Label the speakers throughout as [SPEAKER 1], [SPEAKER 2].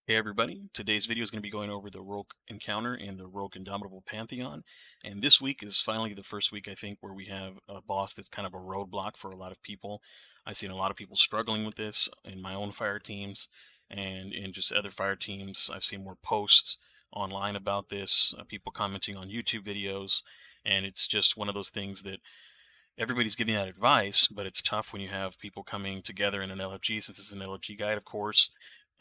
[SPEAKER 1] Hey everybody, today's video is going to be going over the Rhulk encounter in the Rhulk Indomitable Pantheon. And this week is finally the first week, I think, where we have a boss that's kind of a roadblock for a lot of people. I've seen a lot of people struggling with this in my own fire teams and in just other fire teams. I've seen more posts online about this, people commenting on YouTube videos. And it's just one of those things that everybody's giving that advice, but it's tough when you have people coming together in an LFG, since it's an LFG guide, of course,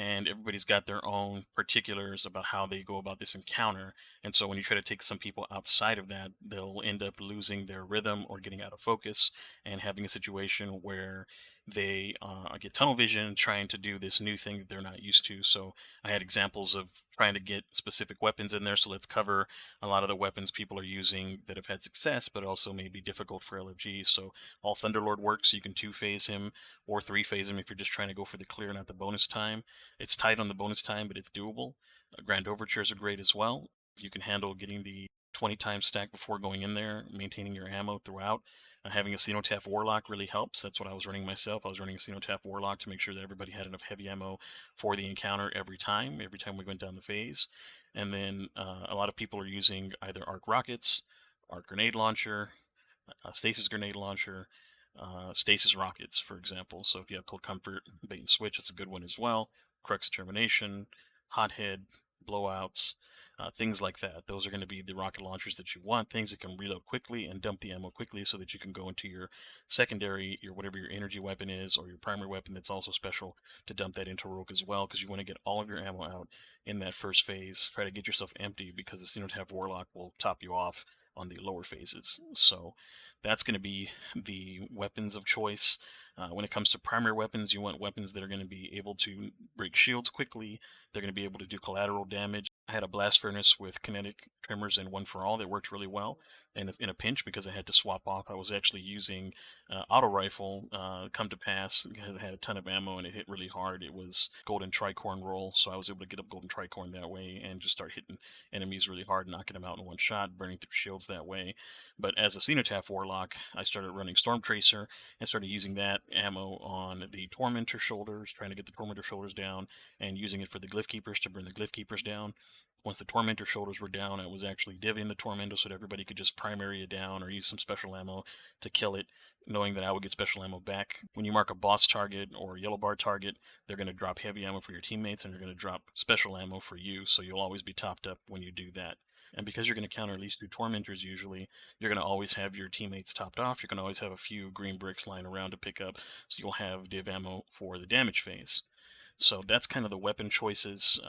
[SPEAKER 1] and everybody's got their own particulars about how they go about this encounter. And so when you try to take some people outside of that, they'll end up losing their rhythm or getting out of focus and having a situation where they get tunnel vision trying to do this new thing that they're not used to. So I had examples of trying to get specific weapons in there. So let's cover a lot of the weapons people are using that have had success, but also may be difficult for LFG. So all Thunderlord works. You can two-phase him or three-phase him if you're just trying to go for the clear, not the bonus time. It's tight on the bonus time, but it's doable. Grand Overtures are great as well. You can handle getting the 20 times stack before going in there, maintaining your ammo throughout. Having a Cenotaph Warlock really helps. That's what I was running myself. I was running a Cenotaph Warlock to make sure that everybody had enough heavy ammo for the encounter every time we went down the phase. And then a lot of people are using either arc rockets, arc grenade launcher, stasis grenade launcher, stasis rockets, for example. So if you have cold comfort, bait and switch, that's a good one as well. Crux termination, hothead, blowouts, things like that. Those are going to be the rocket launchers that you want, things that can reload quickly and dump the ammo quickly so that you can go into your secondary, your whatever your energy weapon is, or your primary weapon that's also special, to dump that into Rhulk as well, because you want to get all of your ammo out in that first phase. Try to get yourself empty, because the Cenotaph Warlock will top you off on the lower phases. So that's going to be the weapons of choice. When it comes to primary weapons, you want weapons that are going to be able to break shields quickly. They're going to be able to do collateral damage. I had a blast furnace with kinetic tremors and one for all that worked really well. And in a pinch, because I had to swap off, I was actually using auto rifle. Come to pass, it had a ton of ammo and it hit really hard. It was golden tricorn roll, so I was able to get up golden tricorn that way and just start hitting enemies really hard, knocking them out in one shot, burning through shields that way. But as a Cenotaph Warlock, I started running Storm Tracer and started using that ammo on the Tormentor shoulders, trying to get the Tormentor shoulders down, and using it for the Glyph Keepers to burn the Glyph Keepers down. Once the Tormentor shoulders were down, I was actually divvying the Tormentor so that everybody could just primary it down or use some special ammo to kill it, knowing that I would get special ammo back. When you mark a boss target or a yellow bar target, they're going to drop heavy ammo for your teammates and they're going to drop special ammo for you, so you'll always be topped up when you do that. And because you're going to counter at least 2 tormentors usually, you're going to always have your teammates topped off. You're going to always have a few green bricks lying around to pick up, so you'll have div ammo for the damage phase. So that's kind of the weapon choices.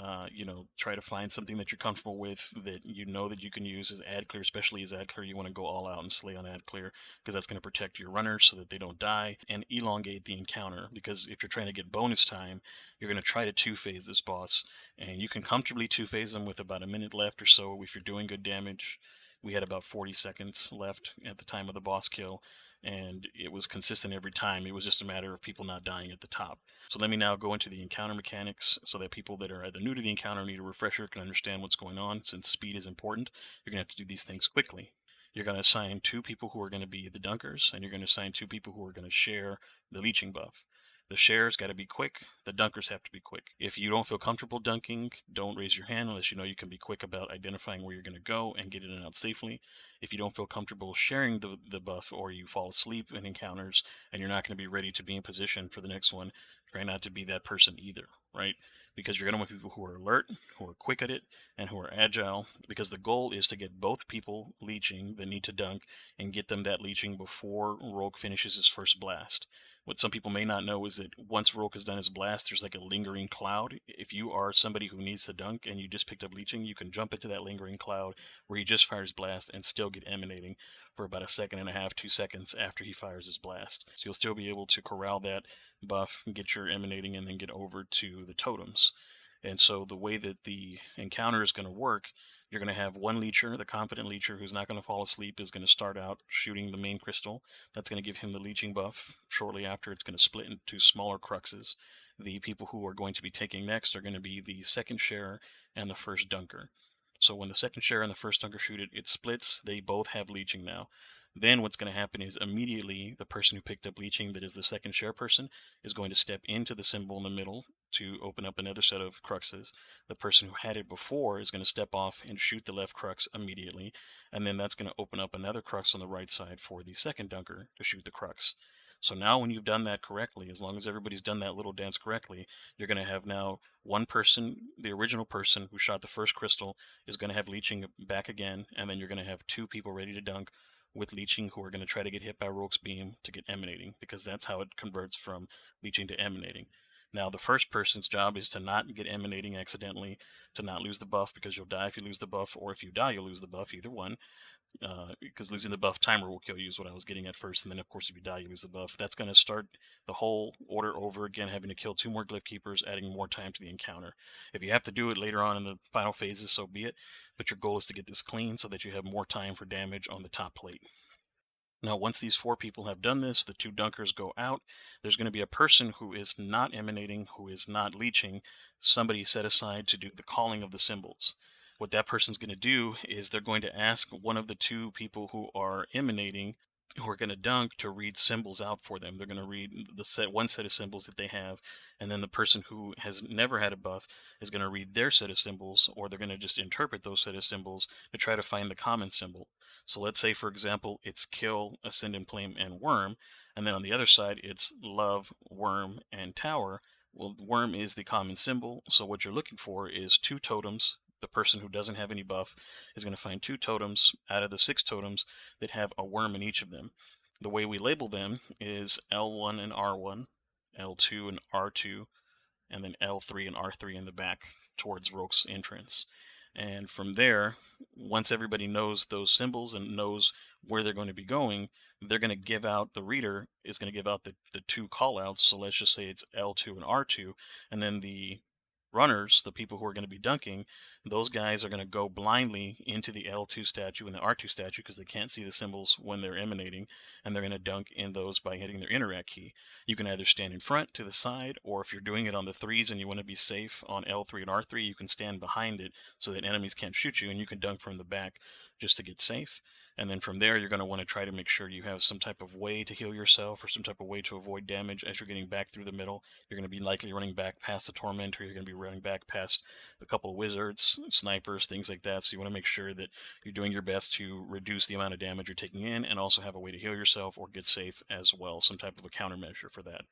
[SPEAKER 1] Try to find something that you're comfortable with, that you know that you can use as ad clear, especially as ad clear. You want to go all out and slay on ad clear, because that's going to protect your runners so that they don't die, and elongate the encounter, because if you're trying to get bonus time, you're going to try to two-phase this boss, and you can comfortably two-phase them with about a minute left or so if you're doing good damage. We had about 40 seconds left at the time of the boss kill, and it was consistent every time. It was just a matter of people not dying at the top. So let me now go into the encounter mechanics so that people that are either new to the encounter or need a refresher can understand what's going on. Since speed is important, you're going to have to do these things quickly. You're going to assign 2 people who are going to be the dunkers, and you're going to assign 2 people who are going to share the leeching buff. The shares got to be quick. The dunkers have to be quick. If you don't feel comfortable dunking, don't raise your hand unless you know you can be quick about identifying where you're going to go and get in and out safely. If you don't feel comfortable sharing the buff, or you fall asleep in encounters and you're not going to be ready to be in position for the next one, try not to be that person either, right? Because you're going to want people who are alert, who are quick at it, and who are agile, because the goal is to get both people leeching that need to dunk and get them that leeching before Rhulk finishes his first blast. What some people may not know is that once Rhulk has done his blast, there's like a lingering cloud. If you are somebody who needs to dunk and you just picked up leeching, you can jump into that lingering cloud where he just fires blast and still get emanating for about a second and a half, 2 seconds after he fires his blast. So you'll still be able to corral that buff, get your emanating, and then get over to the totems. And so the way that the encounter is going to work, you're going to have one leecher, the confident leecher who's not going to fall asleep, is going to start out shooting the main crystal. That's going to give him the leeching buff. Shortly after, it's going to split into smaller cruxes. The people who are going to be taking next are going to be the second sharer and the first dunker. So when the second sharer and the first dunker shoot it, it splits. They both have leeching now. Then what's going to happen is immediately the person who picked up leeching, that is the second share person, is going to step into the symbol in the middle to open up another set of cruxes. The person who had it before is going to step off and shoot the left crux immediately, and then that's going to open up another crux on the right side for the second dunker to shoot the crux. So now when you've done that correctly, as long as everybody's done that little dance correctly, you're going to have now one person, the original person who shot the first crystal, is going to have leeching back again, and then you're going to have two people ready to dunk with leeching who are going to try to get hit by Rhulk's beam to get emanating, because that's how it converts from leeching to emanating. Now, the first person's job is to not get emanating accidentally, to not lose the buff, because you'll die if you lose the buff, or if you die, you'll lose the buff, either one. Because losing the buff timer will kill you, is what I was getting at first, and then, of course, if you die, you lose the buff. That's going to start the whole order over again, having to kill two more Glyph Keepers, adding more time to the encounter. If you have to do it later on in the final phases, so be it, but your goal is to get this clean so that you have more time for damage on the top plate. Now, once these four people have done this, the two dunkers go out. There's going to be a person who is not emanating, who is not leeching, somebody set aside to do the calling of the symbols. What that person's going to do is they're going to ask one of the two people who are emanating, who are going to dunk, to read symbols out for them. They're going to read one set of symbols that they have, and then the person who has never had a buff is going to read their set of symbols, or they're going to just interpret those set of symbols to try to find the common symbol. So let's say, for example, it's kill, ascendant flame, and worm, and then on the other side it's love, worm, and tower. Well, worm is the common symbol, so what you're looking for is two totems. The person who doesn't have any buff is going to find two totems out of the 6 totems that have a worm in each of them. The way we label them is L1 and R1, L2 and R2, and then L3 and R3 in the back towards Rhulk's entrance. And from there, once everybody knows those symbols and knows where they're going to be going, they're going to give out, the reader is going to give out the two callouts. So let's just say it's L2 and R2, and then the runners, the people who are going to be dunking, those guys are going to go blindly into the L2 statue and the R2 statue because they can't see the symbols when they're emanating, and they're going to dunk in those by hitting their interact key. You can either stand in front to the side, or if you're doing it on the 3s and you want to be safe on L3 and R3, you can stand behind it so that enemies can't shoot you, and you can dunk from the back just to get safe. And then from there, you're going to want to try to make sure you have some type of way to heal yourself or some type of way to avoid damage as you're getting back through the middle. You're going to be likely running back past the Tormentor. You're going to be running back past a couple of wizards, snipers, things like that. So you want to make sure that you're doing your best to reduce the amount of damage you're taking in, and also have a way to heal yourself or get safe as well, some type of a countermeasure for that.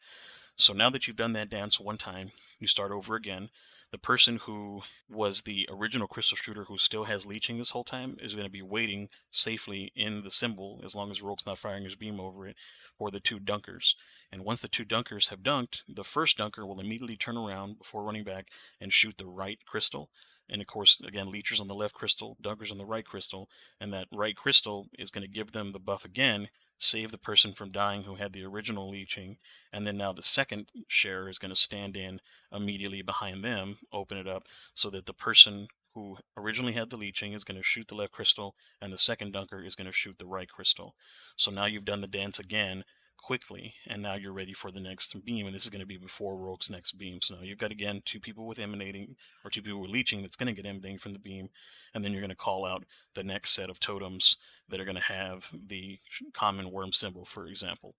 [SPEAKER 1] So now that you've done that dance one time, you start over again. The person who was the original crystal shooter, who still has leeching this whole time, is going to be waiting safely in the symbol, as long as Rhulk's not firing his beam over it, for the two dunkers. And once the two dunkers have dunked, the first dunker will immediately turn around before running back and shoot the right crystal. And of course, again, leechers on the left crystal, dunkers on the right crystal, and that right crystal is going to give them the buff again, save the person from dying who had the original leeching, and then now the second share is going to stand in immediately behind them, open it up, so that the person who originally had the leeching is going to shoot the left crystal, and the second dunker is going to shoot the right crystal. So now you've done the dance again quickly, and now you're ready for the next beam, and this is going to be before Rhulk's next beam. So now you've got, again, two people with emanating, or two people with leeching that's going to get emanating from the beam, and then you're going to call out the next set of totems that are going to have the common worm symbol, for example.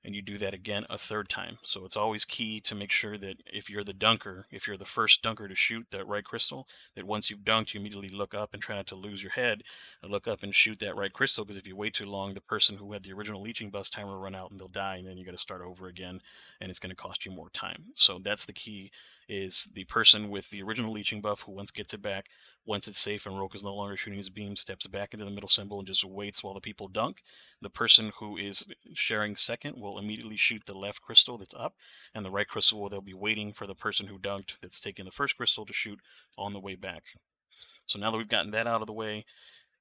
[SPEAKER 1] And you do that again a third time. So it's always key to make sure that if you're the dunker, if you're the first dunker to shoot that right crystal, that once you've dunked, you immediately look up and try not to lose your head, and look up and shoot that right crystal, because if you wait too long, the person who had the original leeching bust timer will run out and they'll die, and then you got to start over again, and it's going to cost you more time. So that's the key, is the person with the original leeching buff who once gets it back, once it's safe and Rhulk is no longer shooting his beam, steps back into the middle symbol and just waits while the people dunk. The person who is sharing second will immediately shoot the left crystal that's up, and the right crystal, they'll be waiting for the person who dunked that's taking the first crystal to shoot on the way back. So now that we've gotten that out of the way,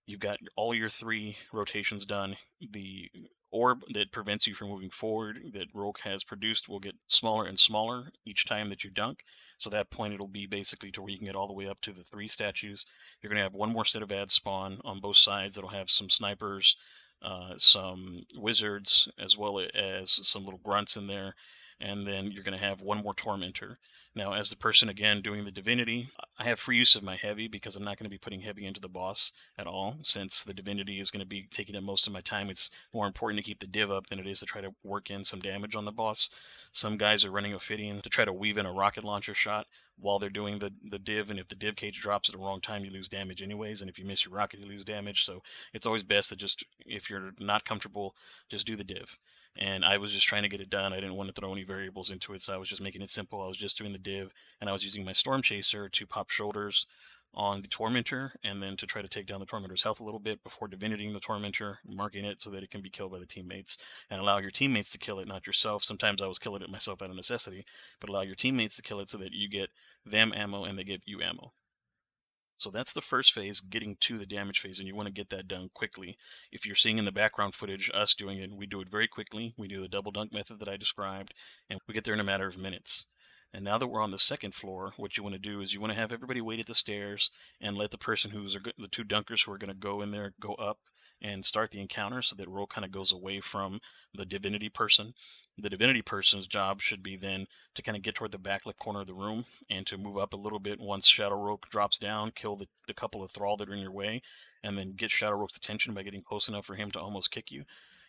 [SPEAKER 1] you've got all your 3 rotations done. The orb that prevents you from moving forward that Rhulk has produced will get smaller and smaller each time that you dunk. So at that point, it'll be basically to where you can get all the way up to the 3 statues. You're going to have one more set of ads spawn on both sides that'll have some snipers, some wizards, as well as some little grunts in there. And then you're going to have one more tormentor. Now, as the person again doing the Divinity, I have free use of my heavy because I'm not going to be putting heavy into the boss at all. Since the Divinity is going to be taking up most of my time, it's more important to keep the div up than it is to try to work in some damage on the boss. Some guys are running Ophidian to try to weave in a rocket launcher shot while they're doing the div, and if the div cage drops at the wrong time, you lose damage anyways, and if you miss your rocket, you lose damage. So it's always best to just, if you're not comfortable, just do the div. And I was just trying to get it done. I didn't want to throw any variables into it, so I was just making it simple. I was just doing the div, and I was using my Storm Chaser to pop shoulders on the Tormentor, and then to try to take down the Tormentor's health a little bit before Divinitying the Tormentor, marking it so that it can be killed by the teammates, and allow your teammates to kill it, not yourself. Sometimes I was killing it myself out of necessity, but allow your teammates to kill it so that you get them ammo and they give you ammo. So that's the first phase, getting to the damage phase, and you want to get that done quickly. If you're seeing in the background footage us doing it, we do it very quickly. We do the double dunk method that I described, and we get there in a matter of minutes. And now that we're on the second floor, what you want to do is you want to have everybody wait at the stairs and let the person who's the two dunkers who are going to go in there go up and start the encounter so that Rhulk kind of goes away from the Divinity person. The Divinity person's job should be then to kind of get toward the back left corner of the room and to move up a little bit once Shadow Rhulk drops down, kill the couple of Thrall that are in your way, and then get Shadow Rhulk's attention by getting close enough for him to almost kick you.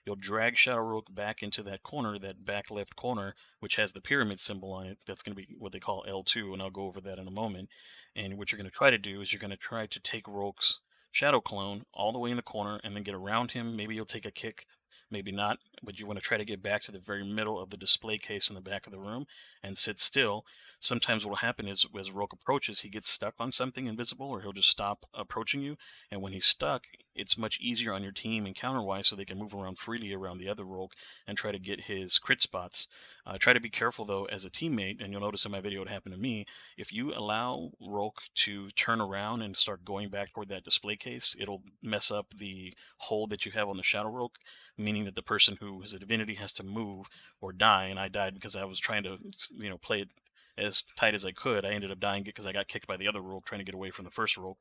[SPEAKER 1] You'll drag Shadow Rhulk back into that corner, that back left corner, which has the pyramid symbol on it. That's going to be what they call L2, and I'll go over that in a moment. And what you're going to try to do is you're going to try to take Rhulk's Shadow Clone all the way in the corner and then get around him. Maybe you'll take a kick, maybe not, but you want to try to get back to the very middle of the display case in the back of the room and sit still. Sometimes what will happen is as Rhulk approaches, he gets stuck on something invisible, or he'll just stop approaching you. And when he's stuck, it's much easier on your team encounter-wise, so they can move around freely around the other Rhulk and try to get his crit spots. Try to be careful, though, as a teammate, and you'll notice in my video what happened to me. If you allow Rhulk to turn around and start going back toward that display case, it'll mess up the hold that you have on the Shadow Rhulk, meaning that the person who is a Divinity has to move or die, and I died because I was trying to, play it as tight as I could. I ended up dying because I got kicked by the other Rhulk trying to get away from the first Rhulk.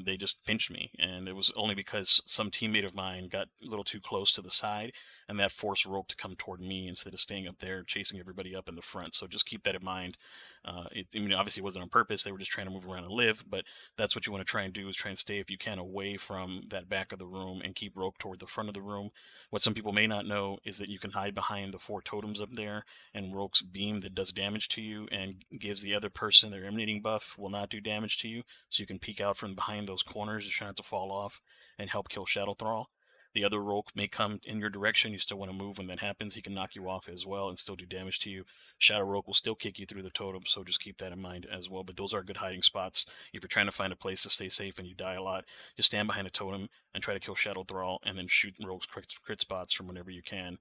[SPEAKER 1] They just pinched me, and it was only because some teammate of mine got a little too close to the side, and that forced Rhulk to come toward me instead of staying up there chasing everybody up in the front. So just keep that in mind. Obviously it wasn't on purpose. They were just trying to move around and live, but that's what you want to try and do, is try and stay, if you can, away from that back of the room and keep Rhulk toward the front of the room. What some people may not know is that you can hide behind the 4 totems up there, and Rhulk's beam that does damage to you and gives the other person their emanating buff will not do damage to you, so you can peek out from behind those corners to try not to fall off and help kill Shadow Thrall. The other Rhulk may come in your direction. You still want to move when that happens. He can knock you off as well and still do damage to you. Shadow Rhulk will still kick you through the totem, so just keep that in mind as well. But those are good hiding spots. If you're trying to find a place to stay safe and you die a lot, just stand behind a totem and try to kill Shadow Thrall, and then shoot Rhulk's crit spots from whenever you can.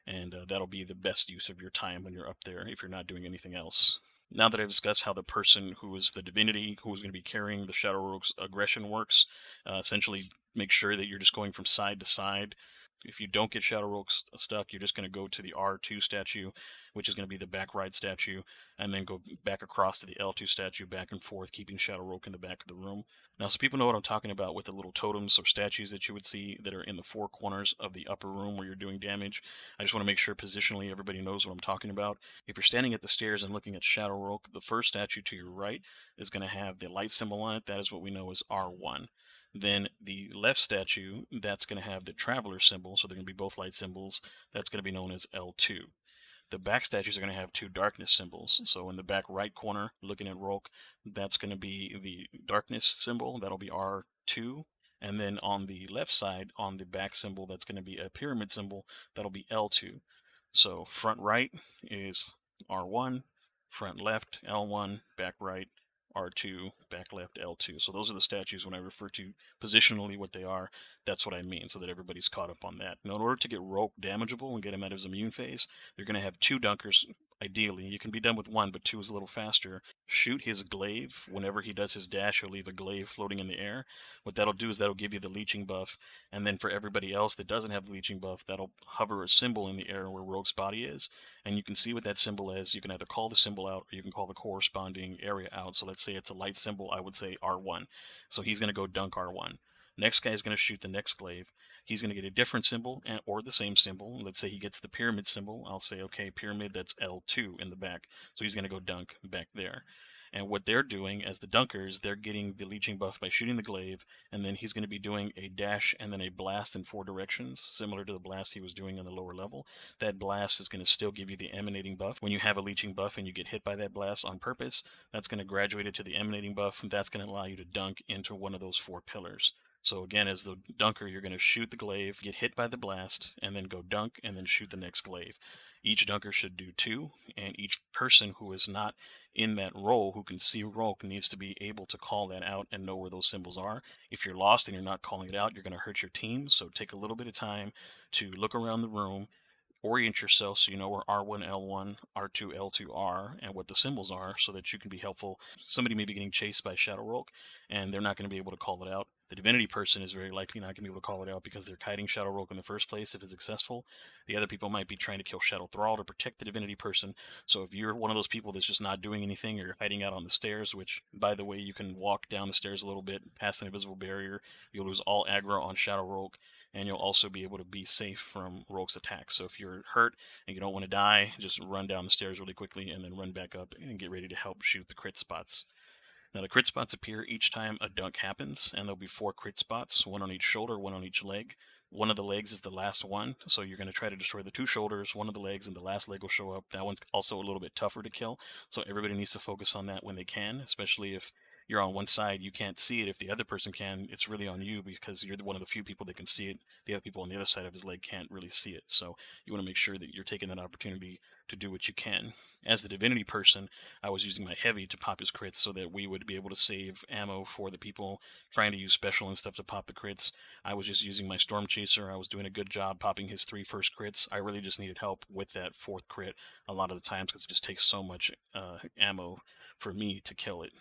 [SPEAKER 1] And that'll be the best use of your time when you're up there if you're not doing anything else. Now that I've discussed how the person who is the Divinity, who is going to be carrying the Shadow Rhulk's aggression works, essentially make sure that you're just going from side to side. If you don't get Shadow Rhulk stuck, you're just going to go to the R2 statue, which is going to be the back right statue, and then go back across to the L2 statue, back and forth, keeping Shadow Rhulk in the back of the room. Now, so people know what I'm talking about with the little totems or statues that you would see that are in the 4 corners of the upper room where you're doing damage. I just want to make sure positionally everybody knows what I'm talking about. If you're standing at the stairs and looking at Shadow Rhulk, the first statue to your right is going to have the light symbol on it. That is what we know as R1. Then the left statue, that's going to have the Traveler symbol, so they're going to be both light symbols. That's going to be known as L2. The back statues are going to have 2 darkness symbols. So in the back right corner, looking at Rhulk, that's going to be the darkness symbol. That'll be R2. And then on the left side, on the back symbol, that's going to be a pyramid symbol. That'll be L2. So front right is R1, front left L1, back right R2, back left L2. So those are the statues. When I refer to positionally what they are, that's what I mean, so that everybody's caught up on that. Now, in order to get Rhulk damageable and get him out of his immune phase, they're going to have 2 dunkers. Ideally, you can be done with 1, but 2 is a little faster. Shoot his glaive. Whenever he does his dash, he'll leave a glaive floating in the air. What that'll do is that'll give you the leeching buff, and then for everybody else that doesn't have the leeching buff, that'll hover a symbol in the air where Rhulk's body is, and you can see what that symbol is. You can either call the symbol out, or you can call the corresponding area out. So let's say it's a light symbol, I would say R1. So he's going to go dunk R1. Next guy is going to shoot the next glaive. he's going to get a different symbol or the same symbol. Let's say he gets the pyramid symbol. I'll say, okay, pyramid, that's L2 in the back. So he's going to go dunk back there. And what they're doing as the dunkers, they're getting the leeching buff by shooting the glaive, and then he's going to be doing a dash and then a blast in 4 directions, similar to the blast he was doing on the lower level. That blast is going to still give you the emanating buff. When you have a leeching buff and you get hit by that blast on purpose, that's going to graduate it to the emanating buff, and that's going to allow you to dunk into one of those 4 pillars. So again, as the dunker, you're going to shoot the glaive, get hit by the blast, and then go dunk, and then shoot the next glaive. Each dunker should do 2, and each person who is not in that role who can see Rhulk needs to be able to call that out and know where those symbols are. If you're lost and you're not calling it out, you're going to hurt your team. So take a little bit of time to look around the room, orient yourself so you know where R1, L1, R2, L2 are and what the symbols are so that you can be helpful. Somebody may be getting chased by Shadow Rhulk and they're not going to be able to call it out. The Divinity person is very likely not going to be able to call it out because they're kiting Shadow Rhulk in the first place if it's successful. The other people might be trying to kill Shadow Thrall to protect the Divinity person. So if you're one of those people that's just not doing anything, or hiding out on the stairs, which, by the way, you can walk down the stairs a little bit past an invisible barrier, you'll lose all aggro on Shadow Rhulk, and you'll also be able to be safe from Rhulk's attacks. So if you're hurt and you don't want to die, just run down the stairs really quickly and then run back up and get ready to help shoot the crit spots. Now the crit spots appear each time a dunk happens, and there'll be 4 crit spots, 1 on each shoulder, 1 on each leg. One of the legs is the last one, so you're going to try to destroy the 2 shoulders, 1 of the legs, and the last leg will show up. That one's also a little bit tougher to kill, so everybody needs to focus on that when they can, especially if you're on one side, you can't see it. If the other person can, it's really on you because you're one of the few people that can see it. The other people on the other side of his leg can't really see it, so you want to make sure that you're taking that opportunity to do what you can. As the Divinity person, I was using my heavy to pop his crits so that we would be able to save ammo for the people trying to use special and stuff to pop the crits. I was just using my Storm Chaser. I was doing a good job popping his 3 first crits. I really just needed help with that 4th crit a lot of the times because it just takes so much ammo for me to kill it.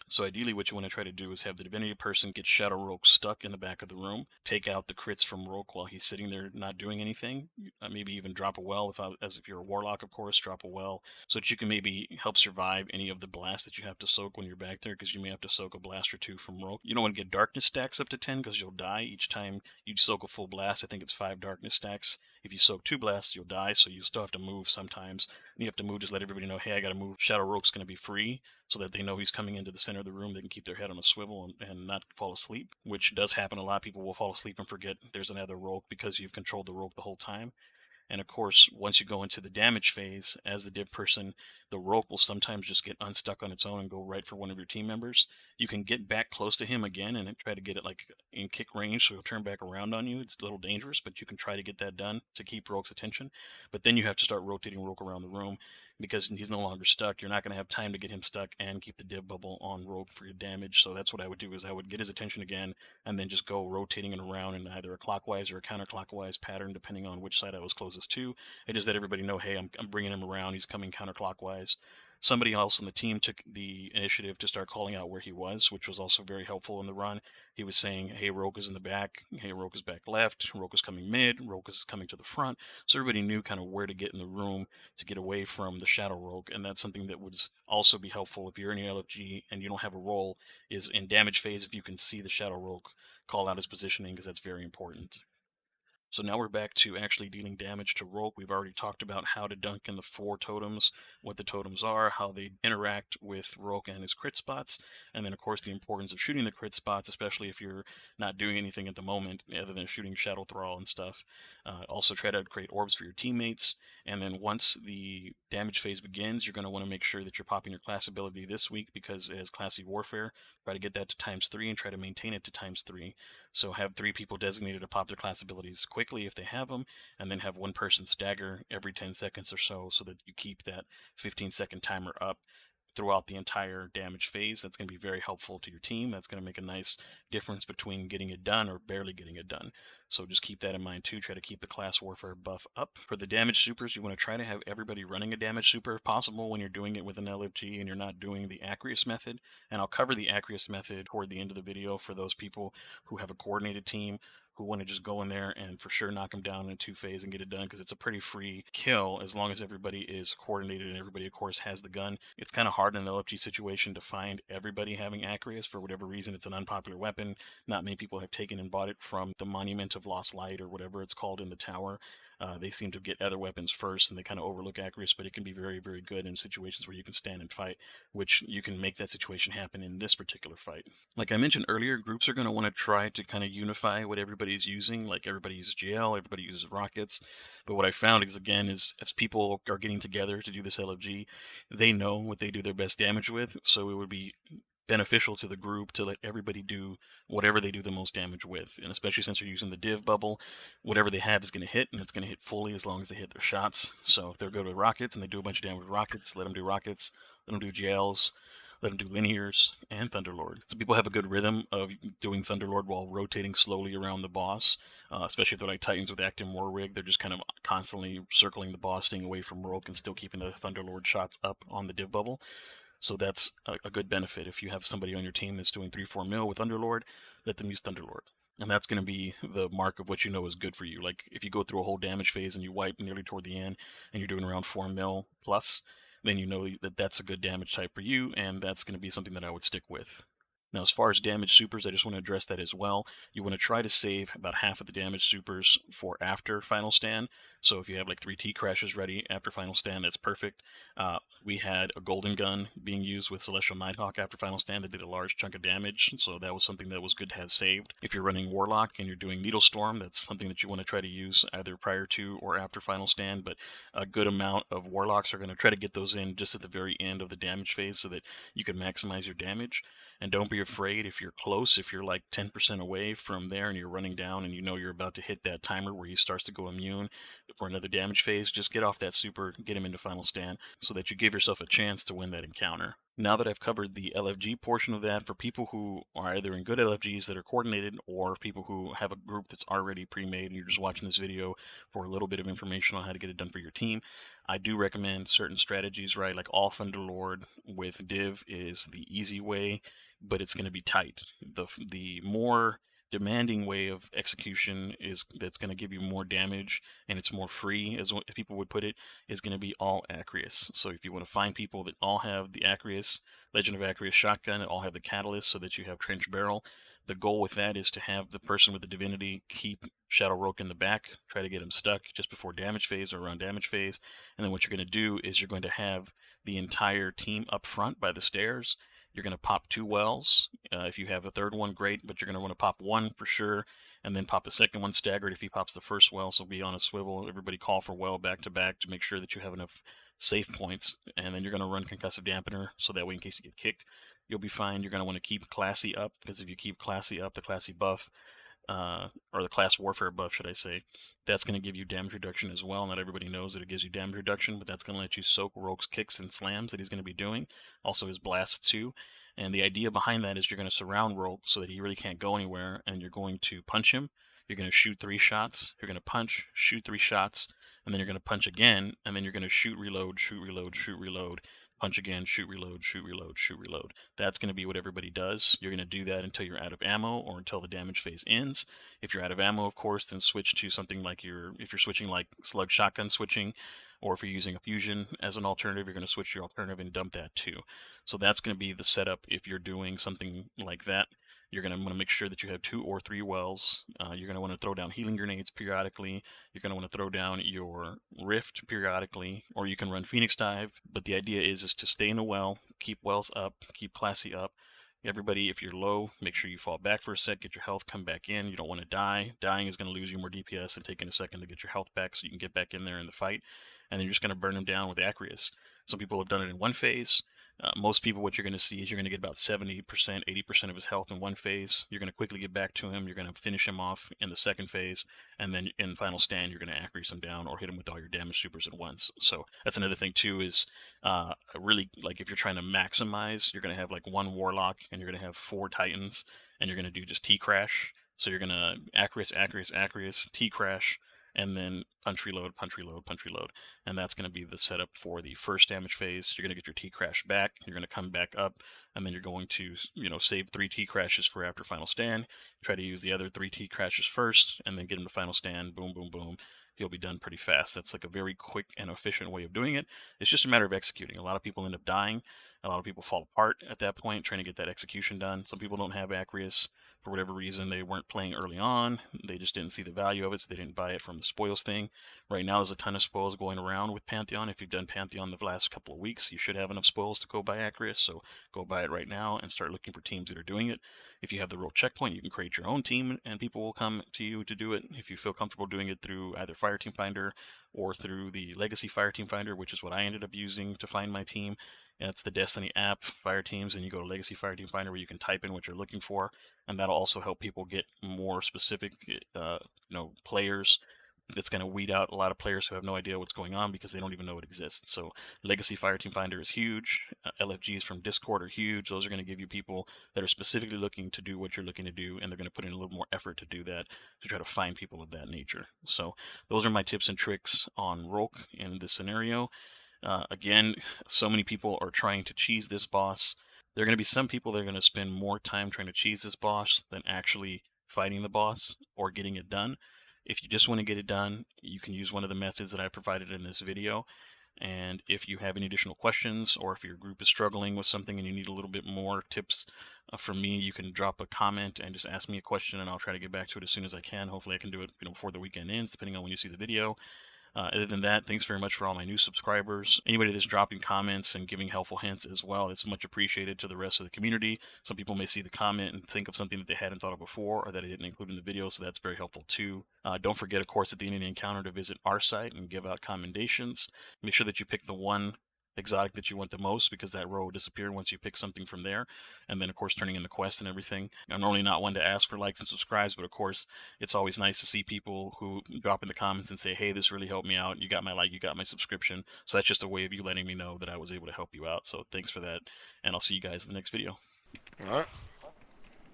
[SPEAKER 1] So ideally what you want to try to do is have the Divinity person get Shadow Rhulk stuck in the back of the room, take out the crits from Rhulk while he's sitting there not doing anything, maybe even drop a well, as if you're a Warlock, of course, drop a well, so that you can maybe help survive any of the blasts that you have to soak when you're back there, because you may have to soak a blast or 2 from Rhulk. You don't want to get darkness stacks up to 10, because you'll die each time you soak a full blast. I think it's 5 darkness stacks. If you soak 2 blasts, you'll die, so you still have to move sometimes. And you have to move, just let everybody know, hey, I gotta move. Shadow Rhulk's gonna be free, so that they know he's coming into the center of the room. They can keep their head on a swivel and not fall asleep, which does happen. A lot of people will fall asleep and forget there's another Rhulk because you've controlled the Rhulk the whole time. And of course, once you go into the damage phase, as the div person, the Rhulk will sometimes just get unstuck on its own and go right for one of your team members. You can get back close to him again and try to get it like in kick range, so he'll turn back around on you. It's a little dangerous, but you can try to get that done to keep Rhulk's attention. But then you have to start rotating Rhulk around the room because he's no longer stuck. You're not going to have time to get him stuck and keep the div bubble on Rhulk for your damage. So that's what I would do, is I would get his attention again and then just go rotating it around in either a clockwise or a counterclockwise pattern, depending on which side I was closest to. I just let everybody know, hey, I'm bringing him around. He's coming counterclockwise. Somebody else on the team took the initiative to start calling out where he was, which was also very helpful in the run. He was saying, hey, Rhulk is in the back. Hey, Rhulk is back left. Rhulk is coming mid. Rhulk is coming to the front. So everybody knew kind of where to get in the room to get away from the Shadow Rhulk. And that's something that would also be helpful if you're in the LFG and you don't have a role, is in damage phase, if you can see the Shadow Rhulk, call out his positioning, because that's very important. So now we're back to actually dealing damage to Rhulk. We've already talked about how to dunk in the 4 totems, what the totems are, how they interact with Rhulk and his crit spots, and then of course the importance of shooting the crit spots, especially if you're not doing anything at the moment other than shooting Shadow Thrall and stuff. Also try to create orbs for your teammates, and then once the damage phase begins, you're going to want to make sure that you're popping your class ability this week, because as Classy Warfare, try to get that to ×3 and try to maintain it to ×3. So have 3 people designated to pop their class abilities quickly if they have them, and then have one person stagger every 10 seconds or so that you keep that 15-second timer up throughout the entire damage phase. That's going to be very helpful to your team. That's going to make a nice difference between getting it done or barely getting it done. So just keep that in mind too. Try to keep the class warfare buff up. For the damage supers, you want to try to have everybody running a damage super if possible when you're doing it with an LFG and you're not doing the Acrius method. And I'll cover the Acrius method toward the end of the video for those people who have a coordinated team, who want to just go in there and for sure knock them down in 2 phase and get it done, because it's a pretty free kill as long as everybody is coordinated and everybody, of course, has the gun. It's kind of hard in an LFG situation to find everybody having Acrius. For whatever reason, it's an unpopular weapon. Not many people have taken and bought it from the monumental of lost light or whatever it's called in the tower. They seem to get other weapons first, and they kind of overlook Acrius, but it can be very, very good in situations where you can stand and fight, which you can make that situation happen in this particular fight. Like I mentioned earlier, groups are going to want to try to kind of unify what everybody's using. Like everybody uses GL, everybody uses rockets. But what I found is, again, is as people are getting together to do this LFG, they know what they do their best damage with. So it would be beneficial to the group to let everybody do whatever they do the most damage with. And especially since you're using the div bubble, whatever they have is going to hit, and it's going to hit fully as long as they hit their shots. So if they go to rockets and they do a bunch of damage with rockets, let them do rockets, let them do GLs, let them do linears, and Thunderlord. So people have a good rhythm of doing Thunderlord while rotating slowly around the boss, especially if they're like Titans with Active War Rig. They're just kind of constantly circling the boss, staying away from Rhulk, and still keeping the Thunderlord shots up on the div bubble. So that's a good benefit. If you have somebody on your team that's doing 3-4 mil with Thunderlord, let them use Thunderlord. And that's going to be the mark of what you know is good for you. Like if you go through a whole damage phase and you wipe nearly toward the end and you're doing around 4 mil plus, then you know that that's a good damage type for you, and that's going to be something that I would stick with. Now, as far as damage supers, I just want to address that as well. You want to try to save about half of the damage supers for after Final Stand. So if you have like 3 T crashes ready after Final Stand, that's perfect. We had a golden gun being used with Celestial Nighthawk after Final Stand that did a large chunk of damage, so that was something that was good to have saved. If you're running Warlock and you're doing Needle Storm, that's something that you want to try to use either prior to or after Final Stand, but a good amount of Warlocks are going to try to get those in just at the very end of the damage phase so that you can maximize your damage. And don't be afraid if you're close, if you're like 10% away from there and you're running down and you know you're about to hit that timer where he starts to go immune for another damage phase, just get off that super, get him into Final Stand so that you give yourself a chance to win that encounter. Now that I've covered the LFG portion of that, for people who are either in good LFGs that are coordinated or people who have a group that's already pre-made and you're just watching this video for a little bit of information on how to get it done for your team, I do recommend certain strategies, right? Like all Thunderlord with Div is the easy way, but it's going to be tight. The more demanding way of execution is that's going to give you more damage and it's more free, as people would put it, is going to be all Acrius. So if you want to find people that all have the Acrius, Legend of Acrius shotgun, and all have the catalyst so that you have trench barrel, the goal with that is to have the person with the Divinity keep Shadow Rhulk in the back, try to get him stuck just before damage phase or around damage phase, and then what you're going to do is you're going to have the entire team up front by the stairs. You're going to pop 2 wells. If you have a third one, great, but you're going to want to pop one for sure, and then pop a second one staggered if he pops the first well, so be on a swivel. Everybody call for well back to back to make sure that you have enough save points, and then you're going to run Concussive Dampener, so that way in case you get kicked, you'll be fine. You're going to want to keep Classy up, because if you keep Classy up, the Classy buff, or the class warfare buff, should I say, that's going to give you damage reduction as well. Not everybody knows that it gives you damage reduction, but that's going to let you soak Rhulk's kicks and slams that he's going to be doing. Also his blasts too. And the idea behind that is you're going to surround Rhulk so that he really can't go anywhere, and you're going to punch him. You're going to shoot 3 shots. You're going to punch, shoot 3 shots, and then you're going to punch again, and then you're going to shoot, reload, shoot, reload, shoot, reload, punch again, shoot, reload, shoot, reload, shoot, reload. That's going to be what everybody does. You're going to do that until you're out of ammo or until the damage phase ends. If you're out of ammo, of course, then switch to something like if you're switching like slug shotgun switching, or if you're using a fusion as an alternative, you're going to switch your alternative and dump that too. So that's going to be the setup if you're doing something like that. You're going to want to make sure that you have 2 or 3 wells. You're going to want to throw down healing grenades periodically. You're going to want to throw down your rift periodically, or you can run Phoenix Dive. But the idea is to stay in a well, keep wells up, keep Classy up. Everybody, if you're low, make sure you fall back for a sec, get your health, come back in. You don't want to die. Dying is going to lose you more DPS and taking a second to get your health back so you can get back in there in the fight. And then you're just going to burn them down with Acrius. Some people have done it in one phase. Most people, what you're going to see is you're going to get about 70%, 80% of his health in one phase. You're going to quickly get back to him. You're going to finish him off in the second phase. And then in Final Stand, you're going to Acrius him down or hit him with all your damage supers at once. So that's another thing, too, is really, like, if you're trying to maximize, you're going to have, like, 1 Warlock, and you're going to have 4 Titans, and you're going to do just T-Crash. So you're going to Acrius, Acrius, Acrius, T-Crash, and then punch, reload, punch, reload, punch, reload. And that's going to be the setup for the first damage phase. You're going to get your T-Crash back. You're going to come back up, and then you're going to, save 3 T-Crashes for after Final Stand. Try to use the other 3 T-Crashes first, and then get them to Final Stand. Boom, boom, boom. You'll be done pretty fast. That's like a very quick and efficient way of doing it. It's just a matter of executing. A lot of people end up dying, A lot of people fall apart at that point trying to get that execution done. Some people don't have Acrius for whatever reason. They weren't playing early on. They just didn't see the value of it, so they didn't buy it from the spoils thing. Right now, there's a ton of spoils going around with Pantheon. If you've done Pantheon the last couple of weeks, you should have enough spoils to go buy Acrius, so go buy it right now and start looking for teams that are doing it. If you have the Rhulk checkpoint, you can create your own team and people will come to you to do it. If you feel comfortable doing it through either Fireteam Finder or through the Legacy Fireteam Finder, which is what I ended up using to find my team. That's the Destiny app, Fire Teams, and you go to Legacy Fireteam Finder where you can type in what you're looking for, and that'll also help people get more specific, players. That's going to weed out a lot of players who have no idea what's going on because they don't even know it exists. So Legacy Fireteam Finder is huge. LFGs from Discord are huge. Those are going to give you people that are specifically looking to do what you're looking to do, and they're going to put in a little more effort to do that, to try to find people of that nature. So those are my tips and tricks on Rhulk in this scenario. Again, so many people are trying to cheese this boss. There are going to be some people that are going to spend more time trying to cheese this boss than actually fighting the boss or getting it done. If you just want to get it done, you can use one of the methods that I provided in this video. And if you have any additional questions, or if your group is struggling with something and you need a little bit more tips from me, you can drop a comment and just ask me a question, and I'll try to get back to it as soon as I can. Hopefully I can do it before the weekend ends, depending on when you see the video. Other than that, thanks very much for all my new subscribers. Anybody that's dropping comments and giving helpful hints as well, it's much appreciated to the rest of the community. Some people may see the comment and think of something that they hadn't thought of before or that I didn't include in the video, so that's very helpful too. Don't forget, of course, at the end of the encounter to visit our site and give out commendations. Make sure that you pick the one exotic that you want the most, because that row will disappear once you pick something from there. And then, of course, turning in the quest and everything. I'm normally not one to ask for likes and subscribes, but of course, it's always nice to see people who drop in the comments and say, hey, this really helped me out. You got my like, you got my subscription. So that's just a way of you letting me know that I was able to help you out. So thanks for that. And I'll see you guys in the next video.
[SPEAKER 2] Alright.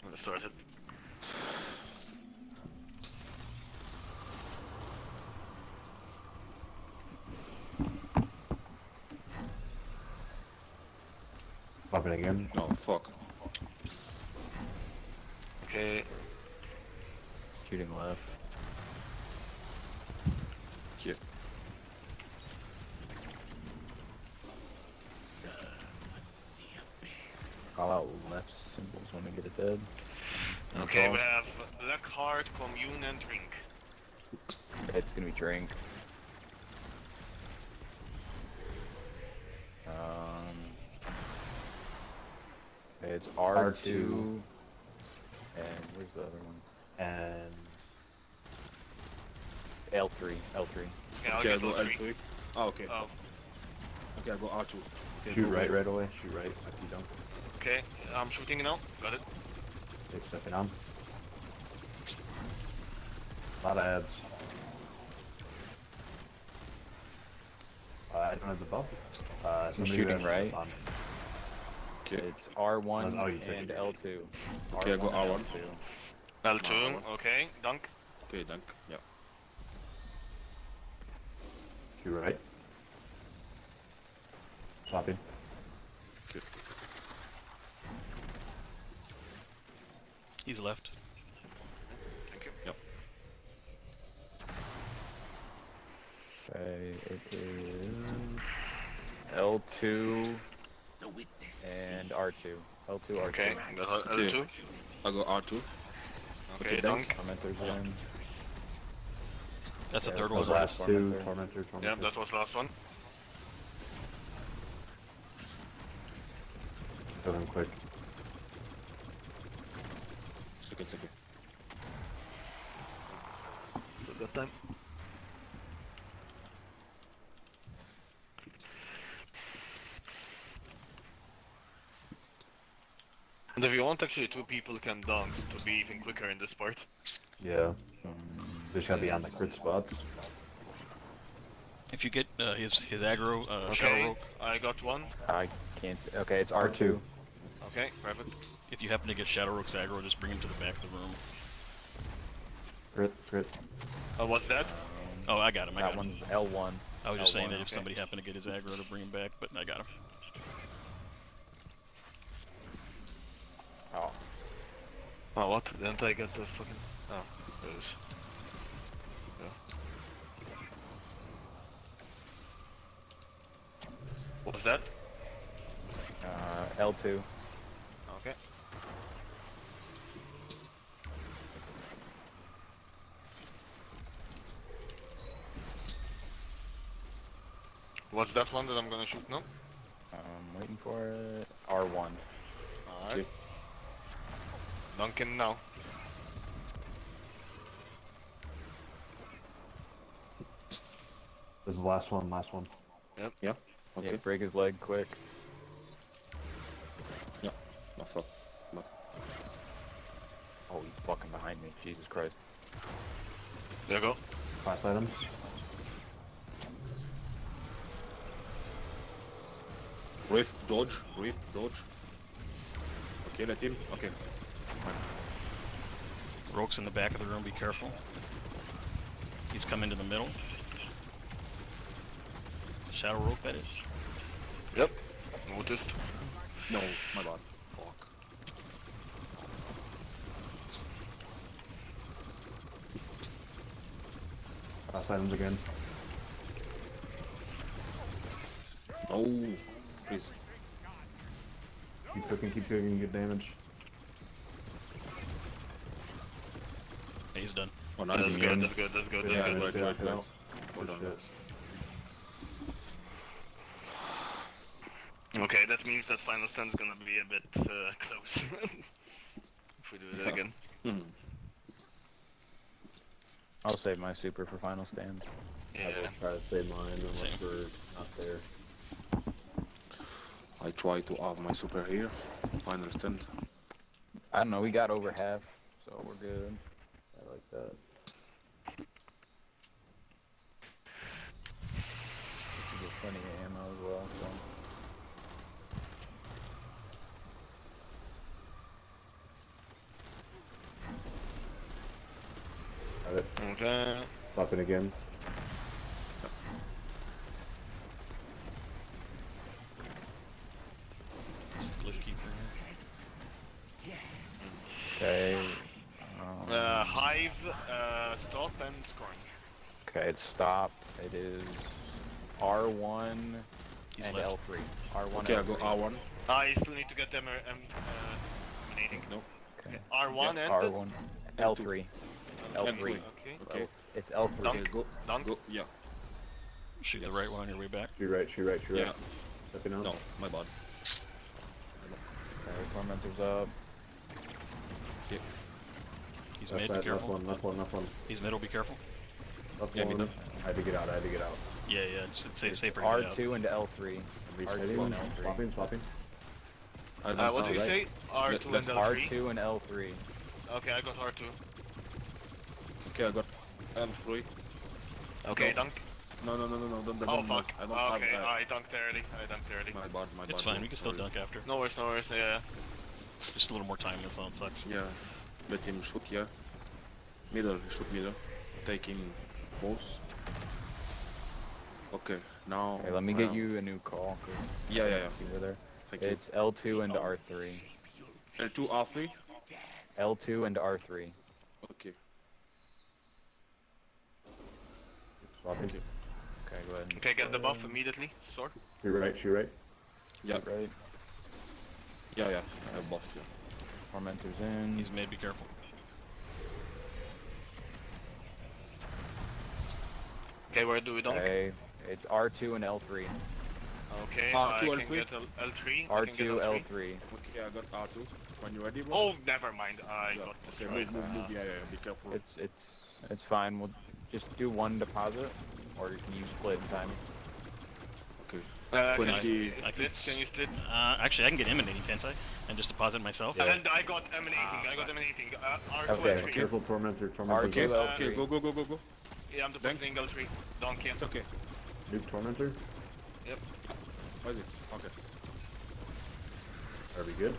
[SPEAKER 2] Let's start it.
[SPEAKER 3] Pop it again.
[SPEAKER 2] Oh, fuck. Okay.
[SPEAKER 3] Shooting left.
[SPEAKER 2] Yeah.
[SPEAKER 3] Call out left symbols when we get it dead.
[SPEAKER 2] Okay, we have Black Heart, Commune, and Drink.
[SPEAKER 3] It's gonna be drink. It's R2, and where's the other one? And L3.
[SPEAKER 2] Yeah,
[SPEAKER 4] Okay,
[SPEAKER 2] I'll
[SPEAKER 4] I go
[SPEAKER 2] get
[SPEAKER 4] L3. Oh, okay.
[SPEAKER 2] Oh,
[SPEAKER 4] Okay, I go R2. Okay,
[SPEAKER 3] shoot
[SPEAKER 4] go
[SPEAKER 3] right away. Shoot right after you dump.
[SPEAKER 2] okay. I'm shooting now. Got it.
[SPEAKER 3] Take second on. A lot of ads. I don't have the buff.
[SPEAKER 5] Shooting right.
[SPEAKER 4] Okay.
[SPEAKER 5] It's R1
[SPEAKER 3] Oh, you took
[SPEAKER 5] and
[SPEAKER 3] it.
[SPEAKER 5] L2.
[SPEAKER 4] Okay, I go R1.
[SPEAKER 2] L2, okay. Dunk.
[SPEAKER 4] Okay, dank. Ja.
[SPEAKER 3] Shoot right. Swapping.
[SPEAKER 4] Okay.
[SPEAKER 1] He's left.
[SPEAKER 2] Thank you.
[SPEAKER 4] Yep.
[SPEAKER 5] Okay, it is L2 and R2. L2, R2.
[SPEAKER 2] Okay, got L2.
[SPEAKER 4] I go R2.
[SPEAKER 2] Okay,
[SPEAKER 4] Okay,
[SPEAKER 2] dunk.
[SPEAKER 5] Tormentor's in.
[SPEAKER 1] That's the
[SPEAKER 5] Yeah,
[SPEAKER 1] third
[SPEAKER 5] those
[SPEAKER 1] one.
[SPEAKER 5] last
[SPEAKER 3] Last two.
[SPEAKER 5] Tormentor.
[SPEAKER 3] Tormentor.
[SPEAKER 2] Yeah, that was the last one.
[SPEAKER 3] Kill them quick.
[SPEAKER 4] Second.
[SPEAKER 2] Still got time. And if you want, actually, two people can dunk to be even quicker in this part.
[SPEAKER 3] Yeah. Just gotta be on the crit spots.
[SPEAKER 1] If you get his aggro, Shadow
[SPEAKER 2] Okay,
[SPEAKER 1] Rhulk,
[SPEAKER 2] I got one.
[SPEAKER 5] I can't. Okay, it's R2.
[SPEAKER 2] Okay, perfect.
[SPEAKER 1] if you happen to get Shadow Rhook's aggro, just bring him to the back of the room.
[SPEAKER 3] Crit.
[SPEAKER 2] What's that?
[SPEAKER 1] Oh, I got him.
[SPEAKER 5] That one's L1.
[SPEAKER 1] I was just saying
[SPEAKER 5] L1,
[SPEAKER 1] that if
[SPEAKER 2] okay.
[SPEAKER 1] somebody happened to get his aggro to bring him back, but I got him.
[SPEAKER 5] Oh.
[SPEAKER 2] Oh, what? Didn't I get the fucking... Oh, there it is. Yeah. What was that?
[SPEAKER 5] L2.
[SPEAKER 2] Okay. What's that one that I'm gonna shoot now?
[SPEAKER 5] Waiting for it. R1.
[SPEAKER 2] Alright.
[SPEAKER 4] Okay.
[SPEAKER 2] Duncan now.
[SPEAKER 3] This is the last one, last one.
[SPEAKER 4] Yeah.
[SPEAKER 5] Yeah,
[SPEAKER 4] Okay.
[SPEAKER 5] break his leg quick.
[SPEAKER 4] Yeah. No fuck. But
[SPEAKER 5] Oh, he's fucking behind me. Jesus Christ.
[SPEAKER 2] There you go.
[SPEAKER 3] Class items.
[SPEAKER 4] Rift, dodge, Rift, dodge. Okay, let him. Okay.
[SPEAKER 1] Rhulk's in the back of the room, be careful. He's come into the middle. Shadow Rhulk, that is.
[SPEAKER 2] Yep. Noticed.
[SPEAKER 4] No, my bad. Fuck.
[SPEAKER 3] Class items again.
[SPEAKER 4] No. Please.
[SPEAKER 3] Keep cooking, get damage.
[SPEAKER 1] Yeah, he's done.
[SPEAKER 4] Oh, nice.
[SPEAKER 2] That's good, that's good, that's good,
[SPEAKER 3] Yeah,
[SPEAKER 2] that's good.
[SPEAKER 3] right,
[SPEAKER 4] Well
[SPEAKER 3] right.
[SPEAKER 4] Well done.
[SPEAKER 3] Good shit.
[SPEAKER 2] Okay, that means that final stand's gonna be a bit close. If we do it again.
[SPEAKER 4] Hmm.
[SPEAKER 5] I'll save my super for final stand.
[SPEAKER 3] I will
[SPEAKER 2] Yeah.
[SPEAKER 3] try to save mine unless
[SPEAKER 1] Same.
[SPEAKER 3] we're not there.
[SPEAKER 4] I try to have my super here. Final stand.
[SPEAKER 5] I don't know, we got over half, so we're good.
[SPEAKER 3] I like that.
[SPEAKER 5] We get plenty of ammo as well, so.
[SPEAKER 3] Got it.
[SPEAKER 2] Okay.
[SPEAKER 3] Pop in again.
[SPEAKER 1] Split keeper.
[SPEAKER 5] Okay.
[SPEAKER 2] Hive, stop and scoring.
[SPEAKER 5] Okay, it's stop. It is R1
[SPEAKER 1] He's
[SPEAKER 5] and
[SPEAKER 1] left.
[SPEAKER 5] L3. R1
[SPEAKER 4] Okay, I
[SPEAKER 5] L3.
[SPEAKER 4] go R1.
[SPEAKER 2] I still need to get them emanating.
[SPEAKER 4] No.
[SPEAKER 5] Okay.
[SPEAKER 2] R1 and
[SPEAKER 5] R1. L3. L3.
[SPEAKER 2] Okay.
[SPEAKER 4] Okay.
[SPEAKER 5] It's L3.
[SPEAKER 2] Dunk.
[SPEAKER 4] Okay, go.
[SPEAKER 2] Dunk.
[SPEAKER 4] Go. Yeah.
[SPEAKER 1] Shoot the right one on your way back.
[SPEAKER 3] Shoot right.
[SPEAKER 4] Yeah.
[SPEAKER 3] Stepping out.
[SPEAKER 4] No, my bad.
[SPEAKER 5] Okay, Tormentor's up.
[SPEAKER 1] He's
[SPEAKER 3] Left
[SPEAKER 1] mid, be
[SPEAKER 3] side, left
[SPEAKER 1] careful.
[SPEAKER 3] one, left one, left one.
[SPEAKER 1] He's middle, be careful.
[SPEAKER 3] Left
[SPEAKER 4] Yeah,
[SPEAKER 3] one.
[SPEAKER 4] middle.
[SPEAKER 3] I had to get out,
[SPEAKER 1] Yeah, yeah, just say
[SPEAKER 5] It's
[SPEAKER 1] safer to get out.
[SPEAKER 5] R2 and L3.
[SPEAKER 3] Resetting,
[SPEAKER 5] R2 and L3.
[SPEAKER 3] swapping.
[SPEAKER 4] I don't
[SPEAKER 2] What do you
[SPEAKER 4] know,
[SPEAKER 2] say? R2
[SPEAKER 4] Let's
[SPEAKER 2] and L3?
[SPEAKER 5] R2 and L3.
[SPEAKER 2] Okay, I got R2.
[SPEAKER 4] Okay, I got M3.
[SPEAKER 2] Okay, dunk.
[SPEAKER 4] No, don't.
[SPEAKER 2] Oh fuck.
[SPEAKER 4] I don't have
[SPEAKER 2] Okay,
[SPEAKER 4] that.
[SPEAKER 2] I dunked early.
[SPEAKER 4] My bad, my bad.
[SPEAKER 1] It's fine,
[SPEAKER 4] no,
[SPEAKER 1] we can still
[SPEAKER 4] sorry.
[SPEAKER 1] dunk after.
[SPEAKER 2] No worries, yeah.
[SPEAKER 1] Just a little more time, that's all, it sucks.
[SPEAKER 4] Yeah. Let him shoot, yeah. Middle, shoot middle. Taking both. Okay, now...
[SPEAKER 5] Okay, let me get you a new call. 'Cause
[SPEAKER 4] Yeah.
[SPEAKER 5] you were there.
[SPEAKER 4] Thank you.
[SPEAKER 5] It's L2 and R3.
[SPEAKER 4] L2, R3?
[SPEAKER 5] L2 and R3.
[SPEAKER 4] Okay.
[SPEAKER 3] Swapping.
[SPEAKER 4] Okay.
[SPEAKER 5] Okay, go ahead.
[SPEAKER 2] Okay, get the buff immediately. Sword.
[SPEAKER 3] Shoot right.
[SPEAKER 4] Yeah,
[SPEAKER 5] Right.
[SPEAKER 4] yeah. I have buff, yeah.
[SPEAKER 5] Tormentor's in.
[SPEAKER 1] He's mid, be careful.
[SPEAKER 2] Okay, where do we dunk?
[SPEAKER 5] Okay, it's R2 and L3.
[SPEAKER 2] Okay,
[SPEAKER 4] R2,
[SPEAKER 2] I can
[SPEAKER 4] L3?
[SPEAKER 2] get L3. I can get
[SPEAKER 5] R2,
[SPEAKER 2] L3.
[SPEAKER 5] L3.
[SPEAKER 4] Okay, I got R2. When you ready, bro?
[SPEAKER 2] Oh, never mind. I
[SPEAKER 4] Yeah.
[SPEAKER 2] got
[SPEAKER 4] Okay,
[SPEAKER 2] destroyed.
[SPEAKER 4] move. Yeah. Be careful.
[SPEAKER 5] It's fine. We'll just do one deposit, or you can use split in time.
[SPEAKER 4] Okay.
[SPEAKER 2] Can
[SPEAKER 4] 20.
[SPEAKER 2] you
[SPEAKER 1] I
[SPEAKER 2] split?
[SPEAKER 1] could
[SPEAKER 2] Can you split?
[SPEAKER 1] Actually, I can get emanating, can't I? And just deposit myself?
[SPEAKER 5] Yeah.
[SPEAKER 2] And I got emanating. R2
[SPEAKER 5] Okay,
[SPEAKER 2] L3.
[SPEAKER 3] Careful, Tormentor.
[SPEAKER 5] R2,
[SPEAKER 3] Nuke
[SPEAKER 5] L3.
[SPEAKER 4] Okay, go.
[SPEAKER 2] Yeah, I'm depositing L3. Dunk in.
[SPEAKER 4] It's okay.
[SPEAKER 3] Tormentor.
[SPEAKER 4] Where is it? Okay.
[SPEAKER 3] Are we good?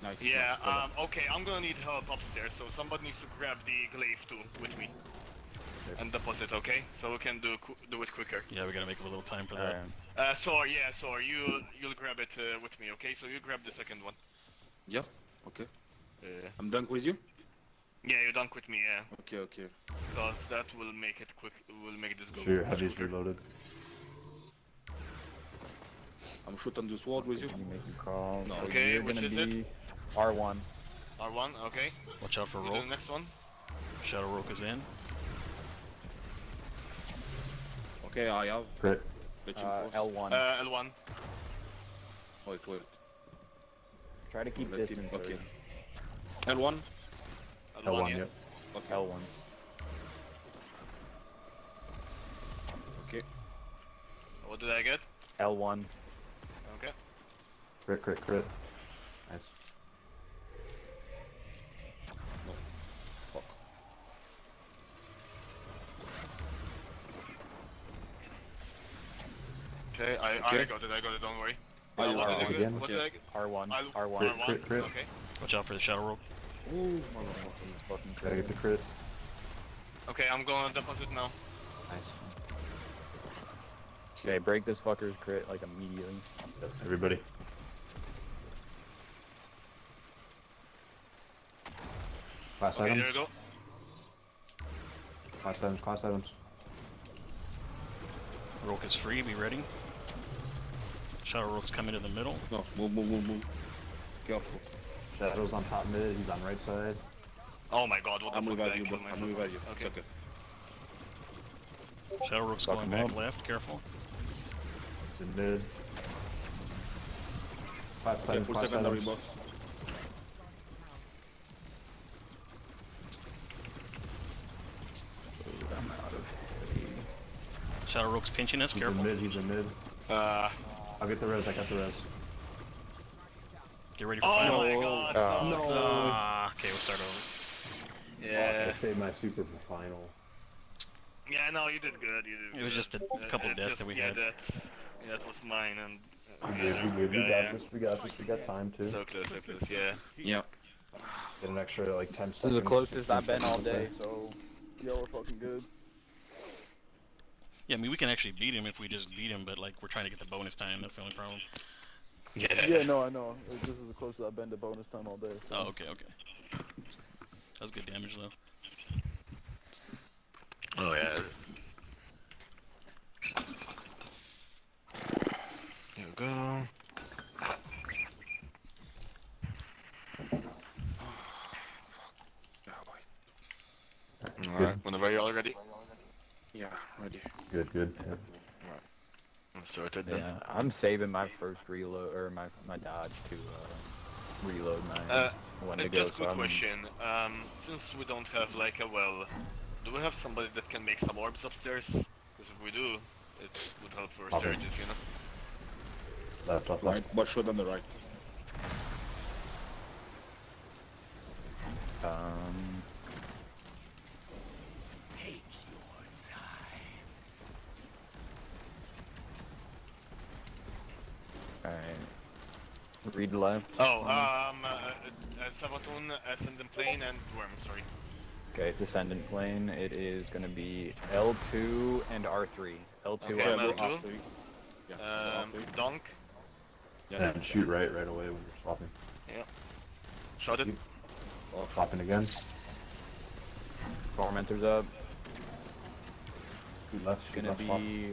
[SPEAKER 4] Nice.
[SPEAKER 2] Yeah,
[SPEAKER 4] nice.
[SPEAKER 2] okay, I'm gonna need help upstairs, so somebody needs to grab the glaive too with me.
[SPEAKER 3] Okay.
[SPEAKER 2] And deposit, okay? So we can do it quicker.
[SPEAKER 1] Yeah, we gotta make a little time for that.
[SPEAKER 5] Alright.
[SPEAKER 2] So you'll grab it with me, okay? So you grab the second one.
[SPEAKER 4] Yeah, okay. I'm done with you?
[SPEAKER 2] Yeah, you dunk with me, yeah.
[SPEAKER 4] Okay.
[SPEAKER 2] Because that will make it quick, will make this go
[SPEAKER 3] Sure, your
[SPEAKER 2] much
[SPEAKER 3] heavy's
[SPEAKER 2] quicker.
[SPEAKER 3] reloaded.
[SPEAKER 4] I'm shooting the sword with you.
[SPEAKER 5] Can you make a call?
[SPEAKER 4] No.
[SPEAKER 5] So
[SPEAKER 2] Okay,
[SPEAKER 5] you're
[SPEAKER 2] which
[SPEAKER 5] gonna
[SPEAKER 2] is it?
[SPEAKER 5] be R1.
[SPEAKER 2] R1, okay.
[SPEAKER 1] Watch out for
[SPEAKER 2] You do the
[SPEAKER 1] Rhulk.
[SPEAKER 2] next one.
[SPEAKER 1] Shadow Rhulk is in.
[SPEAKER 4] Okay, I have.
[SPEAKER 3] Crit.
[SPEAKER 4] Let him force.
[SPEAKER 5] L1.
[SPEAKER 2] L1.
[SPEAKER 4] Wait.
[SPEAKER 5] Try to keep
[SPEAKER 4] Let him.
[SPEAKER 5] distance.
[SPEAKER 4] Okay. L1.
[SPEAKER 2] L1, yeah.
[SPEAKER 3] yep.
[SPEAKER 4] Okay.
[SPEAKER 5] L1.
[SPEAKER 4] Okay.
[SPEAKER 2] What did I get?
[SPEAKER 5] L1.
[SPEAKER 2] Okay.
[SPEAKER 3] Crit. Nice.
[SPEAKER 4] No. Fuck.
[SPEAKER 2] Okay, I
[SPEAKER 4] Okay.
[SPEAKER 2] got it, don't worry.
[SPEAKER 4] Are you
[SPEAKER 2] What did I
[SPEAKER 3] R1
[SPEAKER 2] get?
[SPEAKER 3] again?
[SPEAKER 2] What did I get?
[SPEAKER 5] R1.
[SPEAKER 2] R1.
[SPEAKER 5] R1.
[SPEAKER 3] Crit.
[SPEAKER 2] Okay.
[SPEAKER 1] Watch out for the Shadow Rhulk.
[SPEAKER 4] Oh, motherfucker.
[SPEAKER 5] He's fucking
[SPEAKER 3] Gotta get
[SPEAKER 5] crit.
[SPEAKER 3] the crit.
[SPEAKER 2] Okay, I'm going to deposit now.
[SPEAKER 3] Nice.
[SPEAKER 5] Okay, break this fucker's crit like immediately.
[SPEAKER 3] Everybody. Class
[SPEAKER 2] Okay,
[SPEAKER 3] items.
[SPEAKER 2] there we go.
[SPEAKER 3] Class items.
[SPEAKER 1] Rhulk is free, be ready. Shadow Rhulk's coming to the middle.
[SPEAKER 4] No, move. Careful.
[SPEAKER 3] Shadow's on top mid, he's on right side.
[SPEAKER 2] Oh my god, what the
[SPEAKER 4] I'm
[SPEAKER 2] fuck did I
[SPEAKER 4] revive you,
[SPEAKER 2] kill
[SPEAKER 4] bro.
[SPEAKER 2] myself?
[SPEAKER 4] I'm revive you.
[SPEAKER 2] Okay.
[SPEAKER 4] It's okay.
[SPEAKER 1] Shadow Rhulk's
[SPEAKER 5] Fuck
[SPEAKER 1] going
[SPEAKER 5] him
[SPEAKER 1] back
[SPEAKER 5] up.
[SPEAKER 1] left, careful.
[SPEAKER 3] He's in mid. Class
[SPEAKER 4] Okay,
[SPEAKER 3] items,
[SPEAKER 4] full
[SPEAKER 3] class
[SPEAKER 4] secondary
[SPEAKER 3] items.
[SPEAKER 4] boss.
[SPEAKER 5] I'm out of
[SPEAKER 1] Shadow Rhulk's pinching us,
[SPEAKER 3] He's
[SPEAKER 1] careful.
[SPEAKER 3] he's in mid.
[SPEAKER 2] Uh,
[SPEAKER 3] I'll get the res, I got the res.
[SPEAKER 1] Get ready for
[SPEAKER 2] oh
[SPEAKER 1] final.
[SPEAKER 2] my god,
[SPEAKER 5] Oh.
[SPEAKER 2] so
[SPEAKER 1] Okay, we'll start over.
[SPEAKER 2] Yeah.
[SPEAKER 3] I saved my super for final.
[SPEAKER 2] Yeah, no, you did good, you did
[SPEAKER 1] It was
[SPEAKER 2] good.
[SPEAKER 1] just a couple
[SPEAKER 2] It's
[SPEAKER 1] deaths
[SPEAKER 2] just-
[SPEAKER 1] that we
[SPEAKER 2] yeah,
[SPEAKER 1] had.
[SPEAKER 2] that was mine, and...
[SPEAKER 3] We good, we got this, we got time too.
[SPEAKER 2] So close, yeah.
[SPEAKER 4] Yeah.
[SPEAKER 3] Get an extra like 10
[SPEAKER 5] This
[SPEAKER 3] seconds.
[SPEAKER 5] is the closest I've
[SPEAKER 3] 15
[SPEAKER 5] been all
[SPEAKER 3] seconds
[SPEAKER 5] day,
[SPEAKER 3] away.
[SPEAKER 5] so y'all are fucking good.
[SPEAKER 1] Yeah, I mean, we can actually beat him if we just beat him, but like, we're trying to get the bonus time, that's the only problem.
[SPEAKER 2] Yeah.
[SPEAKER 5] No, I know. This is the closest I've been to bonus time all day. So.
[SPEAKER 1] Oh, okay. That's good damage, though.
[SPEAKER 2] Oh yeah. Here we go. Alright, whenever you're all ready.
[SPEAKER 4] Yeah, ready.
[SPEAKER 3] Good. Yeah.
[SPEAKER 2] I'm started then.
[SPEAKER 5] Yeah, I'm saving my first reload or my dodge to reload my when to go.
[SPEAKER 2] Just
[SPEAKER 5] So
[SPEAKER 2] quick
[SPEAKER 5] I'm,
[SPEAKER 2] question. Since we don't have like a well, do we have somebody that can make some orbs upstairs? Because if we do, it would help for
[SPEAKER 3] Okay.
[SPEAKER 2] surges, you know?
[SPEAKER 3] Left.
[SPEAKER 4] Right, but shoot on the right.
[SPEAKER 5] Alright. Read left.
[SPEAKER 2] Oh, Sabaton, Ascendant Plane, and Worm, sorry.
[SPEAKER 5] Okay, Descendant Plane. It is gonna be L2 and R3. L2
[SPEAKER 2] Okay,
[SPEAKER 4] Okay,
[SPEAKER 2] I'm
[SPEAKER 4] go
[SPEAKER 2] L2.
[SPEAKER 4] R3. Yeah, go R3.
[SPEAKER 2] Donk.
[SPEAKER 3] Yeah, and shoot right away when you're swapping.
[SPEAKER 2] Shot it.
[SPEAKER 3] Swapping again.
[SPEAKER 5] Tormentor's up.
[SPEAKER 3] Shoot left,
[SPEAKER 5] It's gonna
[SPEAKER 3] swap.
[SPEAKER 5] be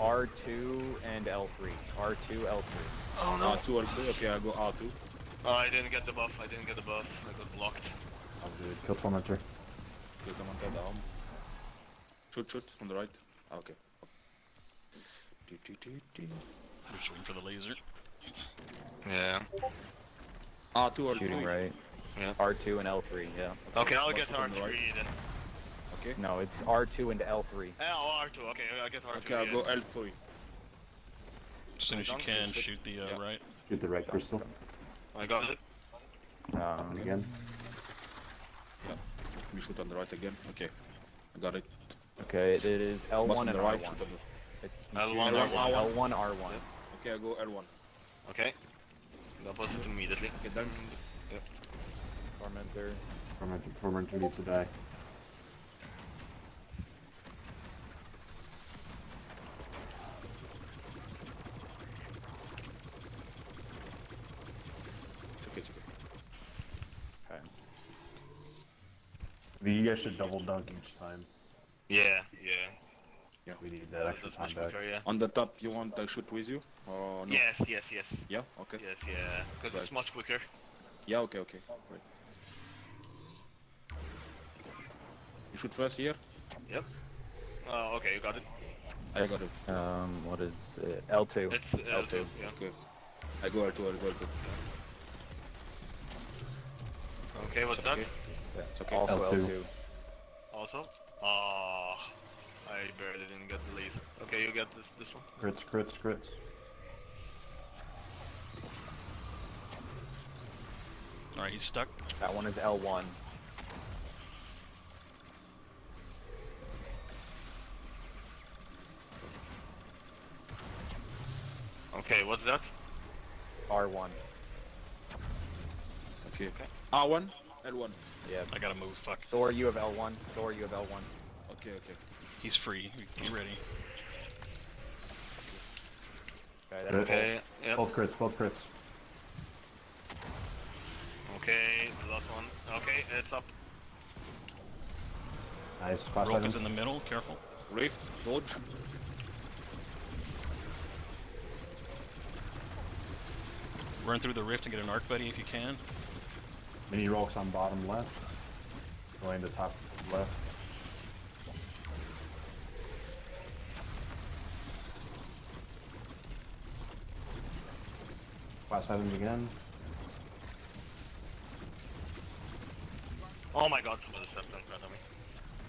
[SPEAKER 5] R2 and L3. R2, L3.
[SPEAKER 2] Oh no.
[SPEAKER 4] R2, R3. Okay, I go R2.
[SPEAKER 2] Oh, I didn't get the buff, I got blocked.
[SPEAKER 3] I'll do it. Kill Tormentor.
[SPEAKER 4] Get them on that down. Shoot, on the right. Okay.
[SPEAKER 1] We're just waiting for the laser.
[SPEAKER 2] Yeah.
[SPEAKER 4] R2 or
[SPEAKER 5] Shooting
[SPEAKER 4] 3.
[SPEAKER 5] right.
[SPEAKER 2] Yeah.
[SPEAKER 5] R2 and L3, yeah.
[SPEAKER 2] Okay, I'll
[SPEAKER 4] What's
[SPEAKER 2] get
[SPEAKER 4] up on the
[SPEAKER 2] R3
[SPEAKER 4] right?
[SPEAKER 2] then.
[SPEAKER 4] Okay.
[SPEAKER 5] No, it's R2 and L3.
[SPEAKER 2] Oh, R2, okay, I'll get R2.
[SPEAKER 4] Okay, I'll go L3.
[SPEAKER 1] As soon as you
[SPEAKER 2] Donk,
[SPEAKER 1] can,
[SPEAKER 2] shoot.
[SPEAKER 1] shoot the
[SPEAKER 4] Yeah.
[SPEAKER 1] right.
[SPEAKER 3] Shoot the right crystal.
[SPEAKER 2] I got it.
[SPEAKER 3] And again.
[SPEAKER 4] We shoot on the right again. Okay. I got it.
[SPEAKER 5] Okay, it is
[SPEAKER 4] Boss
[SPEAKER 5] L1
[SPEAKER 4] on
[SPEAKER 5] and
[SPEAKER 4] the right.
[SPEAKER 5] R1.
[SPEAKER 4] Shoot on
[SPEAKER 5] It's
[SPEAKER 2] L1,
[SPEAKER 5] L1, R1.
[SPEAKER 4] Okay, I go L1.
[SPEAKER 2] Okay. Deposit immediately.
[SPEAKER 4] Okay, done.
[SPEAKER 5] Tormentor.
[SPEAKER 3] Tormentor needs to die.
[SPEAKER 4] It's okay.
[SPEAKER 5] Okay.
[SPEAKER 3] I mean, you guys should double dunk each time.
[SPEAKER 2] Yeah.
[SPEAKER 4] Yeah.
[SPEAKER 3] We need that extra
[SPEAKER 2] That's
[SPEAKER 3] time
[SPEAKER 2] much
[SPEAKER 3] back.
[SPEAKER 2] quicker, yeah.
[SPEAKER 4] On the top, you want I shoot with you or no?
[SPEAKER 2] Yes.
[SPEAKER 4] Yeah. Okay.
[SPEAKER 2] Yes, yeah. Because it's
[SPEAKER 4] Right.
[SPEAKER 2] much quicker.
[SPEAKER 4] Yeah. Okay. Okay. Right. You shoot first here.
[SPEAKER 2] Yep. Oh, okay, you got it.
[SPEAKER 4] I got it.
[SPEAKER 5] What is it? L2.
[SPEAKER 2] It's
[SPEAKER 5] L2.
[SPEAKER 2] yeah.
[SPEAKER 4] Okay. I go L2. I go L2.
[SPEAKER 2] Okay, what's that?
[SPEAKER 4] Okay. Yeah, it's okay.
[SPEAKER 5] Also
[SPEAKER 3] L2.
[SPEAKER 5] L2.
[SPEAKER 2] Also? Ah, I barely didn't get the lead. Okay, you get this one.
[SPEAKER 3] Crits, crits, crits.
[SPEAKER 1] All right, he's stuck.
[SPEAKER 5] That one is L1.
[SPEAKER 2] Okay, what's that?
[SPEAKER 5] R1.
[SPEAKER 4] Okay. R1, L1.
[SPEAKER 5] Yeah.
[SPEAKER 1] I gotta move. Fuck.
[SPEAKER 5] Thor, you have L1. Thor, you have L1.
[SPEAKER 4] Okay. Okay.
[SPEAKER 1] He's free. Get ready.
[SPEAKER 5] Okay, that's
[SPEAKER 2] Okay, yep.
[SPEAKER 3] Both crits, both crits.
[SPEAKER 2] Okay, the last one. Okay, it's up.
[SPEAKER 3] Nice. Spot
[SPEAKER 1] Rhulk is
[SPEAKER 3] 7.
[SPEAKER 1] in the middle. Careful.
[SPEAKER 4] Rift. Dodge.
[SPEAKER 1] Run through the rift and get an arc buddy if you can.
[SPEAKER 3] Mini Rhulk's on bottom left. Going to top left. Spot 7 again.
[SPEAKER 2] Oh my god, somebody stepped like that on me.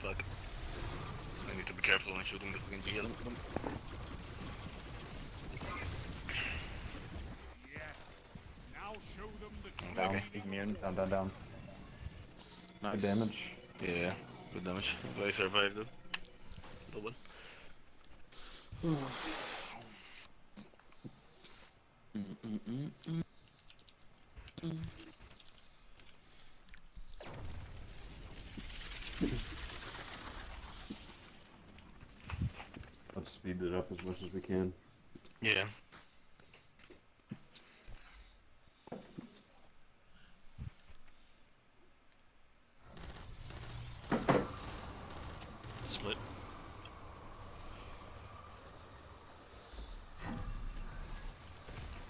[SPEAKER 2] Fuck. I need to be careful when shooting this fucking GL.
[SPEAKER 3] Down.
[SPEAKER 2] Okay.
[SPEAKER 5] He's immune.
[SPEAKER 3] Down, down, down.
[SPEAKER 4] Nice.
[SPEAKER 3] Good damage.
[SPEAKER 2] Yeah, good damage. I survived it. Double.
[SPEAKER 3] Let's speed it up as much as we can.
[SPEAKER 2] Yeah.
[SPEAKER 1] Split.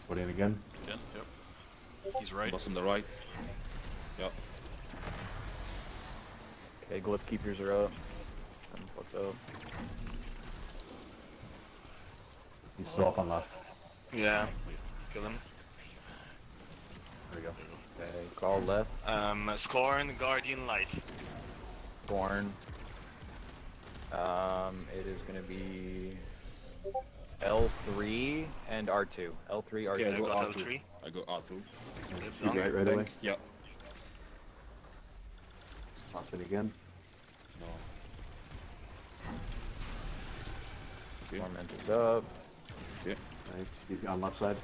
[SPEAKER 3] Put in again.
[SPEAKER 1] Again. Yep. He's right.
[SPEAKER 4] Boss on the right. Yeah.
[SPEAKER 5] Okay, glyph keepers are up. What's up?
[SPEAKER 3] He's still up on left.
[SPEAKER 2] Yeah. Kill him.
[SPEAKER 3] There we go.
[SPEAKER 5] Okay, call left.
[SPEAKER 2] Scorn, Guardian Light.
[SPEAKER 5] Born. It is gonna be L3 and R2. L3, R2.
[SPEAKER 4] Okay, I
[SPEAKER 2] I
[SPEAKER 4] go
[SPEAKER 2] got
[SPEAKER 4] R2.
[SPEAKER 2] L3.
[SPEAKER 4] I go R2.
[SPEAKER 3] Speed right away.
[SPEAKER 4] Yeah.
[SPEAKER 3] Toss it again.
[SPEAKER 4] No. Okay.
[SPEAKER 5] Torment is up.
[SPEAKER 4] Okay.
[SPEAKER 3] Nice. He's on left side.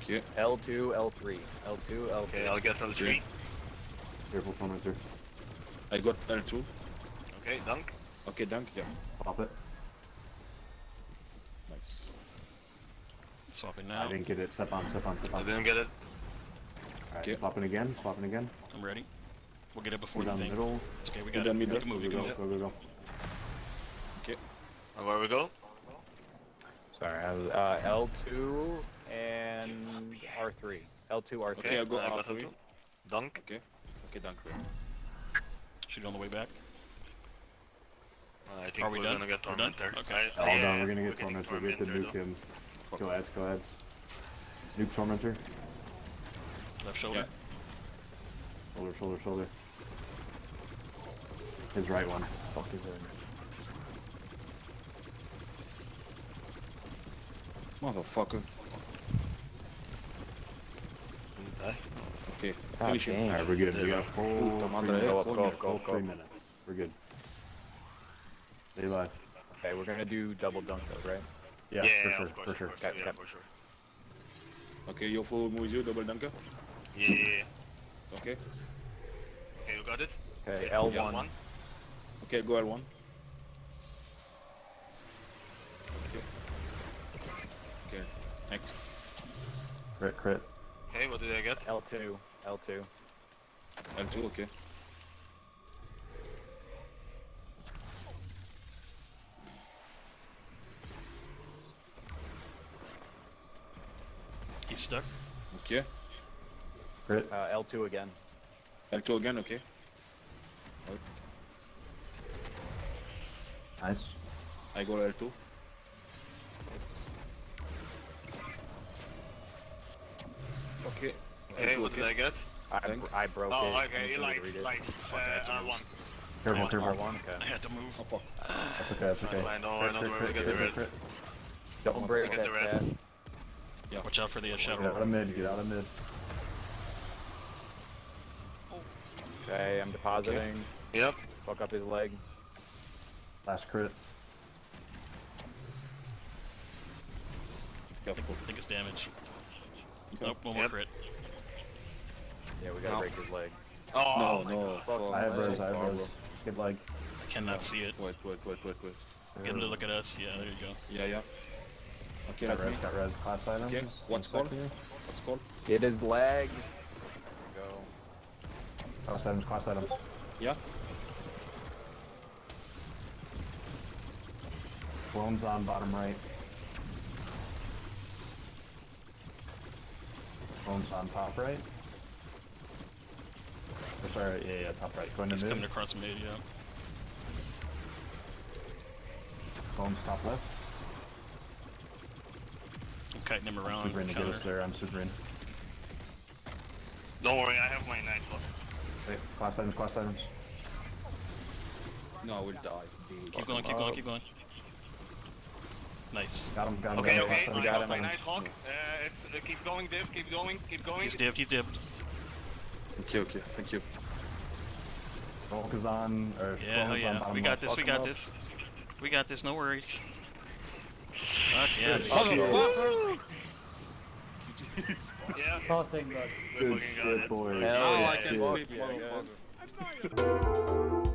[SPEAKER 4] Okay.
[SPEAKER 5] L2, L3. L2, L3.
[SPEAKER 2] Okay, I'll get L3.
[SPEAKER 4] Okay.
[SPEAKER 3] Careful, tormentor.
[SPEAKER 4] I got L2.
[SPEAKER 2] Okay, dunk.
[SPEAKER 4] Okay, dunk. Yeah.
[SPEAKER 3] Pop it.
[SPEAKER 4] Nice.
[SPEAKER 1] Swapping
[SPEAKER 3] I
[SPEAKER 1] now.
[SPEAKER 3] didn't get it. Step on, step on, step
[SPEAKER 2] I
[SPEAKER 3] on.
[SPEAKER 2] didn't get it.
[SPEAKER 3] Alright,
[SPEAKER 4] Okay.
[SPEAKER 3] swapping again, swapping again.
[SPEAKER 1] I'm ready. We'll get it before
[SPEAKER 3] Put
[SPEAKER 1] the
[SPEAKER 3] down the
[SPEAKER 1] thing.
[SPEAKER 3] middle.
[SPEAKER 1] It's okay. We
[SPEAKER 4] Put
[SPEAKER 1] got
[SPEAKER 4] down
[SPEAKER 1] it.
[SPEAKER 4] middle.
[SPEAKER 1] You can move. You
[SPEAKER 3] Go,
[SPEAKER 1] can
[SPEAKER 3] go,
[SPEAKER 1] move.
[SPEAKER 3] go, go, go.
[SPEAKER 4] Okay.
[SPEAKER 2] And where we go?
[SPEAKER 5] Sorry, I was L2 and R3. L2, R3.
[SPEAKER 4] Okay, I'll go
[SPEAKER 2] I got
[SPEAKER 4] R3.
[SPEAKER 2] L2. Dunk.
[SPEAKER 4] Okay. Okay, dunk. Yeah.
[SPEAKER 1] Shoot on the way back.
[SPEAKER 2] I think
[SPEAKER 1] Are we
[SPEAKER 2] we're
[SPEAKER 1] done?
[SPEAKER 2] gonna get
[SPEAKER 1] We're done?
[SPEAKER 2] Tormentor.
[SPEAKER 1] Okay.
[SPEAKER 3] All
[SPEAKER 2] Yeah,
[SPEAKER 3] done. We're gonna get
[SPEAKER 2] getting
[SPEAKER 3] tormentor. We have to nuke him.
[SPEAKER 4] Fuck.
[SPEAKER 3] Go ads, go ads. Nuke tormentor.
[SPEAKER 1] Left shoulder.
[SPEAKER 3] Shoulder, shoulder, shoulder. His right one.
[SPEAKER 5] Fuck is it?
[SPEAKER 4] Motherfucker.
[SPEAKER 2] Didn't die.
[SPEAKER 4] Okay.
[SPEAKER 5] God
[SPEAKER 4] Finish him.
[SPEAKER 5] dang.
[SPEAKER 3] Alright, we're good. We got full
[SPEAKER 4] Tomato,
[SPEAKER 3] 3 minutes.
[SPEAKER 4] go
[SPEAKER 5] up, go up, go up, go
[SPEAKER 3] 3
[SPEAKER 5] up.
[SPEAKER 3] minutes. We're good. Stay alive.
[SPEAKER 5] Okay, we're gonna do double dunk though, right?
[SPEAKER 3] Yeah,
[SPEAKER 2] Yeah,
[SPEAKER 3] for sure,
[SPEAKER 2] of course,
[SPEAKER 3] for sure.
[SPEAKER 2] Of course,
[SPEAKER 5] Okay,
[SPEAKER 2] yeah,
[SPEAKER 5] okay.
[SPEAKER 2] for sure.
[SPEAKER 4] Okay, you full move you, double dunker.
[SPEAKER 2] Yeah.
[SPEAKER 4] Okay.
[SPEAKER 2] Okay, you got it?
[SPEAKER 5] Okay,
[SPEAKER 2] Yeah,
[SPEAKER 5] L1.
[SPEAKER 2] L1.
[SPEAKER 4] Okay, go L1. Okay. Okay, next.
[SPEAKER 3] Crit, crit.
[SPEAKER 2] Okay, what did I get?
[SPEAKER 5] L2. L2.
[SPEAKER 4] L2, okay.
[SPEAKER 1] He's stuck.
[SPEAKER 4] Okay.
[SPEAKER 3] Crit.
[SPEAKER 5] L2 again.
[SPEAKER 4] L2 again, okay.
[SPEAKER 3] Nice.
[SPEAKER 4] I go L2. Okay.
[SPEAKER 2] Okay,
[SPEAKER 4] L2,
[SPEAKER 2] what did I get?
[SPEAKER 5] I broke it.
[SPEAKER 2] Oh,
[SPEAKER 5] I
[SPEAKER 2] okay,
[SPEAKER 5] need to
[SPEAKER 2] light,
[SPEAKER 5] read it.
[SPEAKER 2] light. R1.
[SPEAKER 3] Careful,
[SPEAKER 1] Oh,
[SPEAKER 3] careful.
[SPEAKER 5] R1, okay.
[SPEAKER 1] I had to move.
[SPEAKER 4] Oh fuck.
[SPEAKER 3] That's okay, that's okay.
[SPEAKER 2] I know where we get the res.
[SPEAKER 5] Don't break
[SPEAKER 2] Get
[SPEAKER 5] that
[SPEAKER 2] the res.
[SPEAKER 5] stat.
[SPEAKER 1] Watch out for the shadow.
[SPEAKER 3] Get out of mid, get out of mid.
[SPEAKER 5] Okay, I'm depositing.
[SPEAKER 2] Yep.
[SPEAKER 5] Fuck up his leg.
[SPEAKER 3] Last crit.
[SPEAKER 4] Careful.
[SPEAKER 1] I think it's damage.
[SPEAKER 4] Okay.
[SPEAKER 1] Nope, one more
[SPEAKER 2] Yep.
[SPEAKER 1] crit.
[SPEAKER 5] Yeah, we gotta
[SPEAKER 2] No.
[SPEAKER 5] break his leg.
[SPEAKER 2] Oh,
[SPEAKER 4] No,
[SPEAKER 2] my
[SPEAKER 4] no.
[SPEAKER 2] God.
[SPEAKER 4] Fuck.
[SPEAKER 3] I have
[SPEAKER 4] that's
[SPEAKER 3] res,
[SPEAKER 4] so
[SPEAKER 3] I have
[SPEAKER 4] far,
[SPEAKER 3] res.
[SPEAKER 4] bro.
[SPEAKER 3] Good leg.
[SPEAKER 1] I cannot see it.
[SPEAKER 4] Wait.
[SPEAKER 1] Get him to look at us. Yeah, there you go.
[SPEAKER 4] Yeah. Okay,
[SPEAKER 3] Got
[SPEAKER 4] let me.
[SPEAKER 3] res, got res. Class items.
[SPEAKER 4] Okay, what's
[SPEAKER 3] Inspect
[SPEAKER 4] called?
[SPEAKER 3] you.
[SPEAKER 4] What's called?
[SPEAKER 5] Hit his leg. Go.
[SPEAKER 3] Class items, class items.
[SPEAKER 4] Yeah.
[SPEAKER 3] Clones on bottom right. Clones on top right. Or sorry, yeah, top right. Going to
[SPEAKER 1] He's
[SPEAKER 3] mid.
[SPEAKER 1] coming across mid, yeah.
[SPEAKER 3] Clones top left.
[SPEAKER 1] I'm kiting him
[SPEAKER 3] I'm
[SPEAKER 1] around.
[SPEAKER 3] super in to get
[SPEAKER 1] Counter.
[SPEAKER 3] us there. I'm super in.
[SPEAKER 2] Don't worry, I have my knife left.
[SPEAKER 3] Wait, class items, class items.
[SPEAKER 4] No, I will die. Dude.
[SPEAKER 1] Keep going, keep going, keep going. Nice.
[SPEAKER 3] Got him, got him.
[SPEAKER 2] Okay,
[SPEAKER 3] got him,
[SPEAKER 2] okay,
[SPEAKER 3] class
[SPEAKER 2] I
[SPEAKER 3] items,
[SPEAKER 5] got
[SPEAKER 2] got
[SPEAKER 3] class
[SPEAKER 2] my
[SPEAKER 3] items.
[SPEAKER 2] night hawk. Keep going, div, keep going, keep going.
[SPEAKER 1] He's dipped, he's dipped.
[SPEAKER 4] Okay, thank you.
[SPEAKER 3] Rhulk is on, or
[SPEAKER 1] Yeah, hell
[SPEAKER 3] Clones on
[SPEAKER 1] yeah.
[SPEAKER 3] bottom
[SPEAKER 1] We got
[SPEAKER 3] left.
[SPEAKER 1] this, we
[SPEAKER 3] Fuck him
[SPEAKER 1] got
[SPEAKER 3] up.
[SPEAKER 1] this. We got this, no worries. Fuck yeah.
[SPEAKER 2] Yeah,
[SPEAKER 6] Crossing, but
[SPEAKER 2] we
[SPEAKER 3] Good
[SPEAKER 2] fucking got
[SPEAKER 3] shit,
[SPEAKER 2] it.
[SPEAKER 3] boys.
[SPEAKER 5] Hell
[SPEAKER 4] Now
[SPEAKER 5] yeah,
[SPEAKER 4] I can
[SPEAKER 5] fuck
[SPEAKER 4] sleep,
[SPEAKER 5] yeah,
[SPEAKER 4] motherfucker.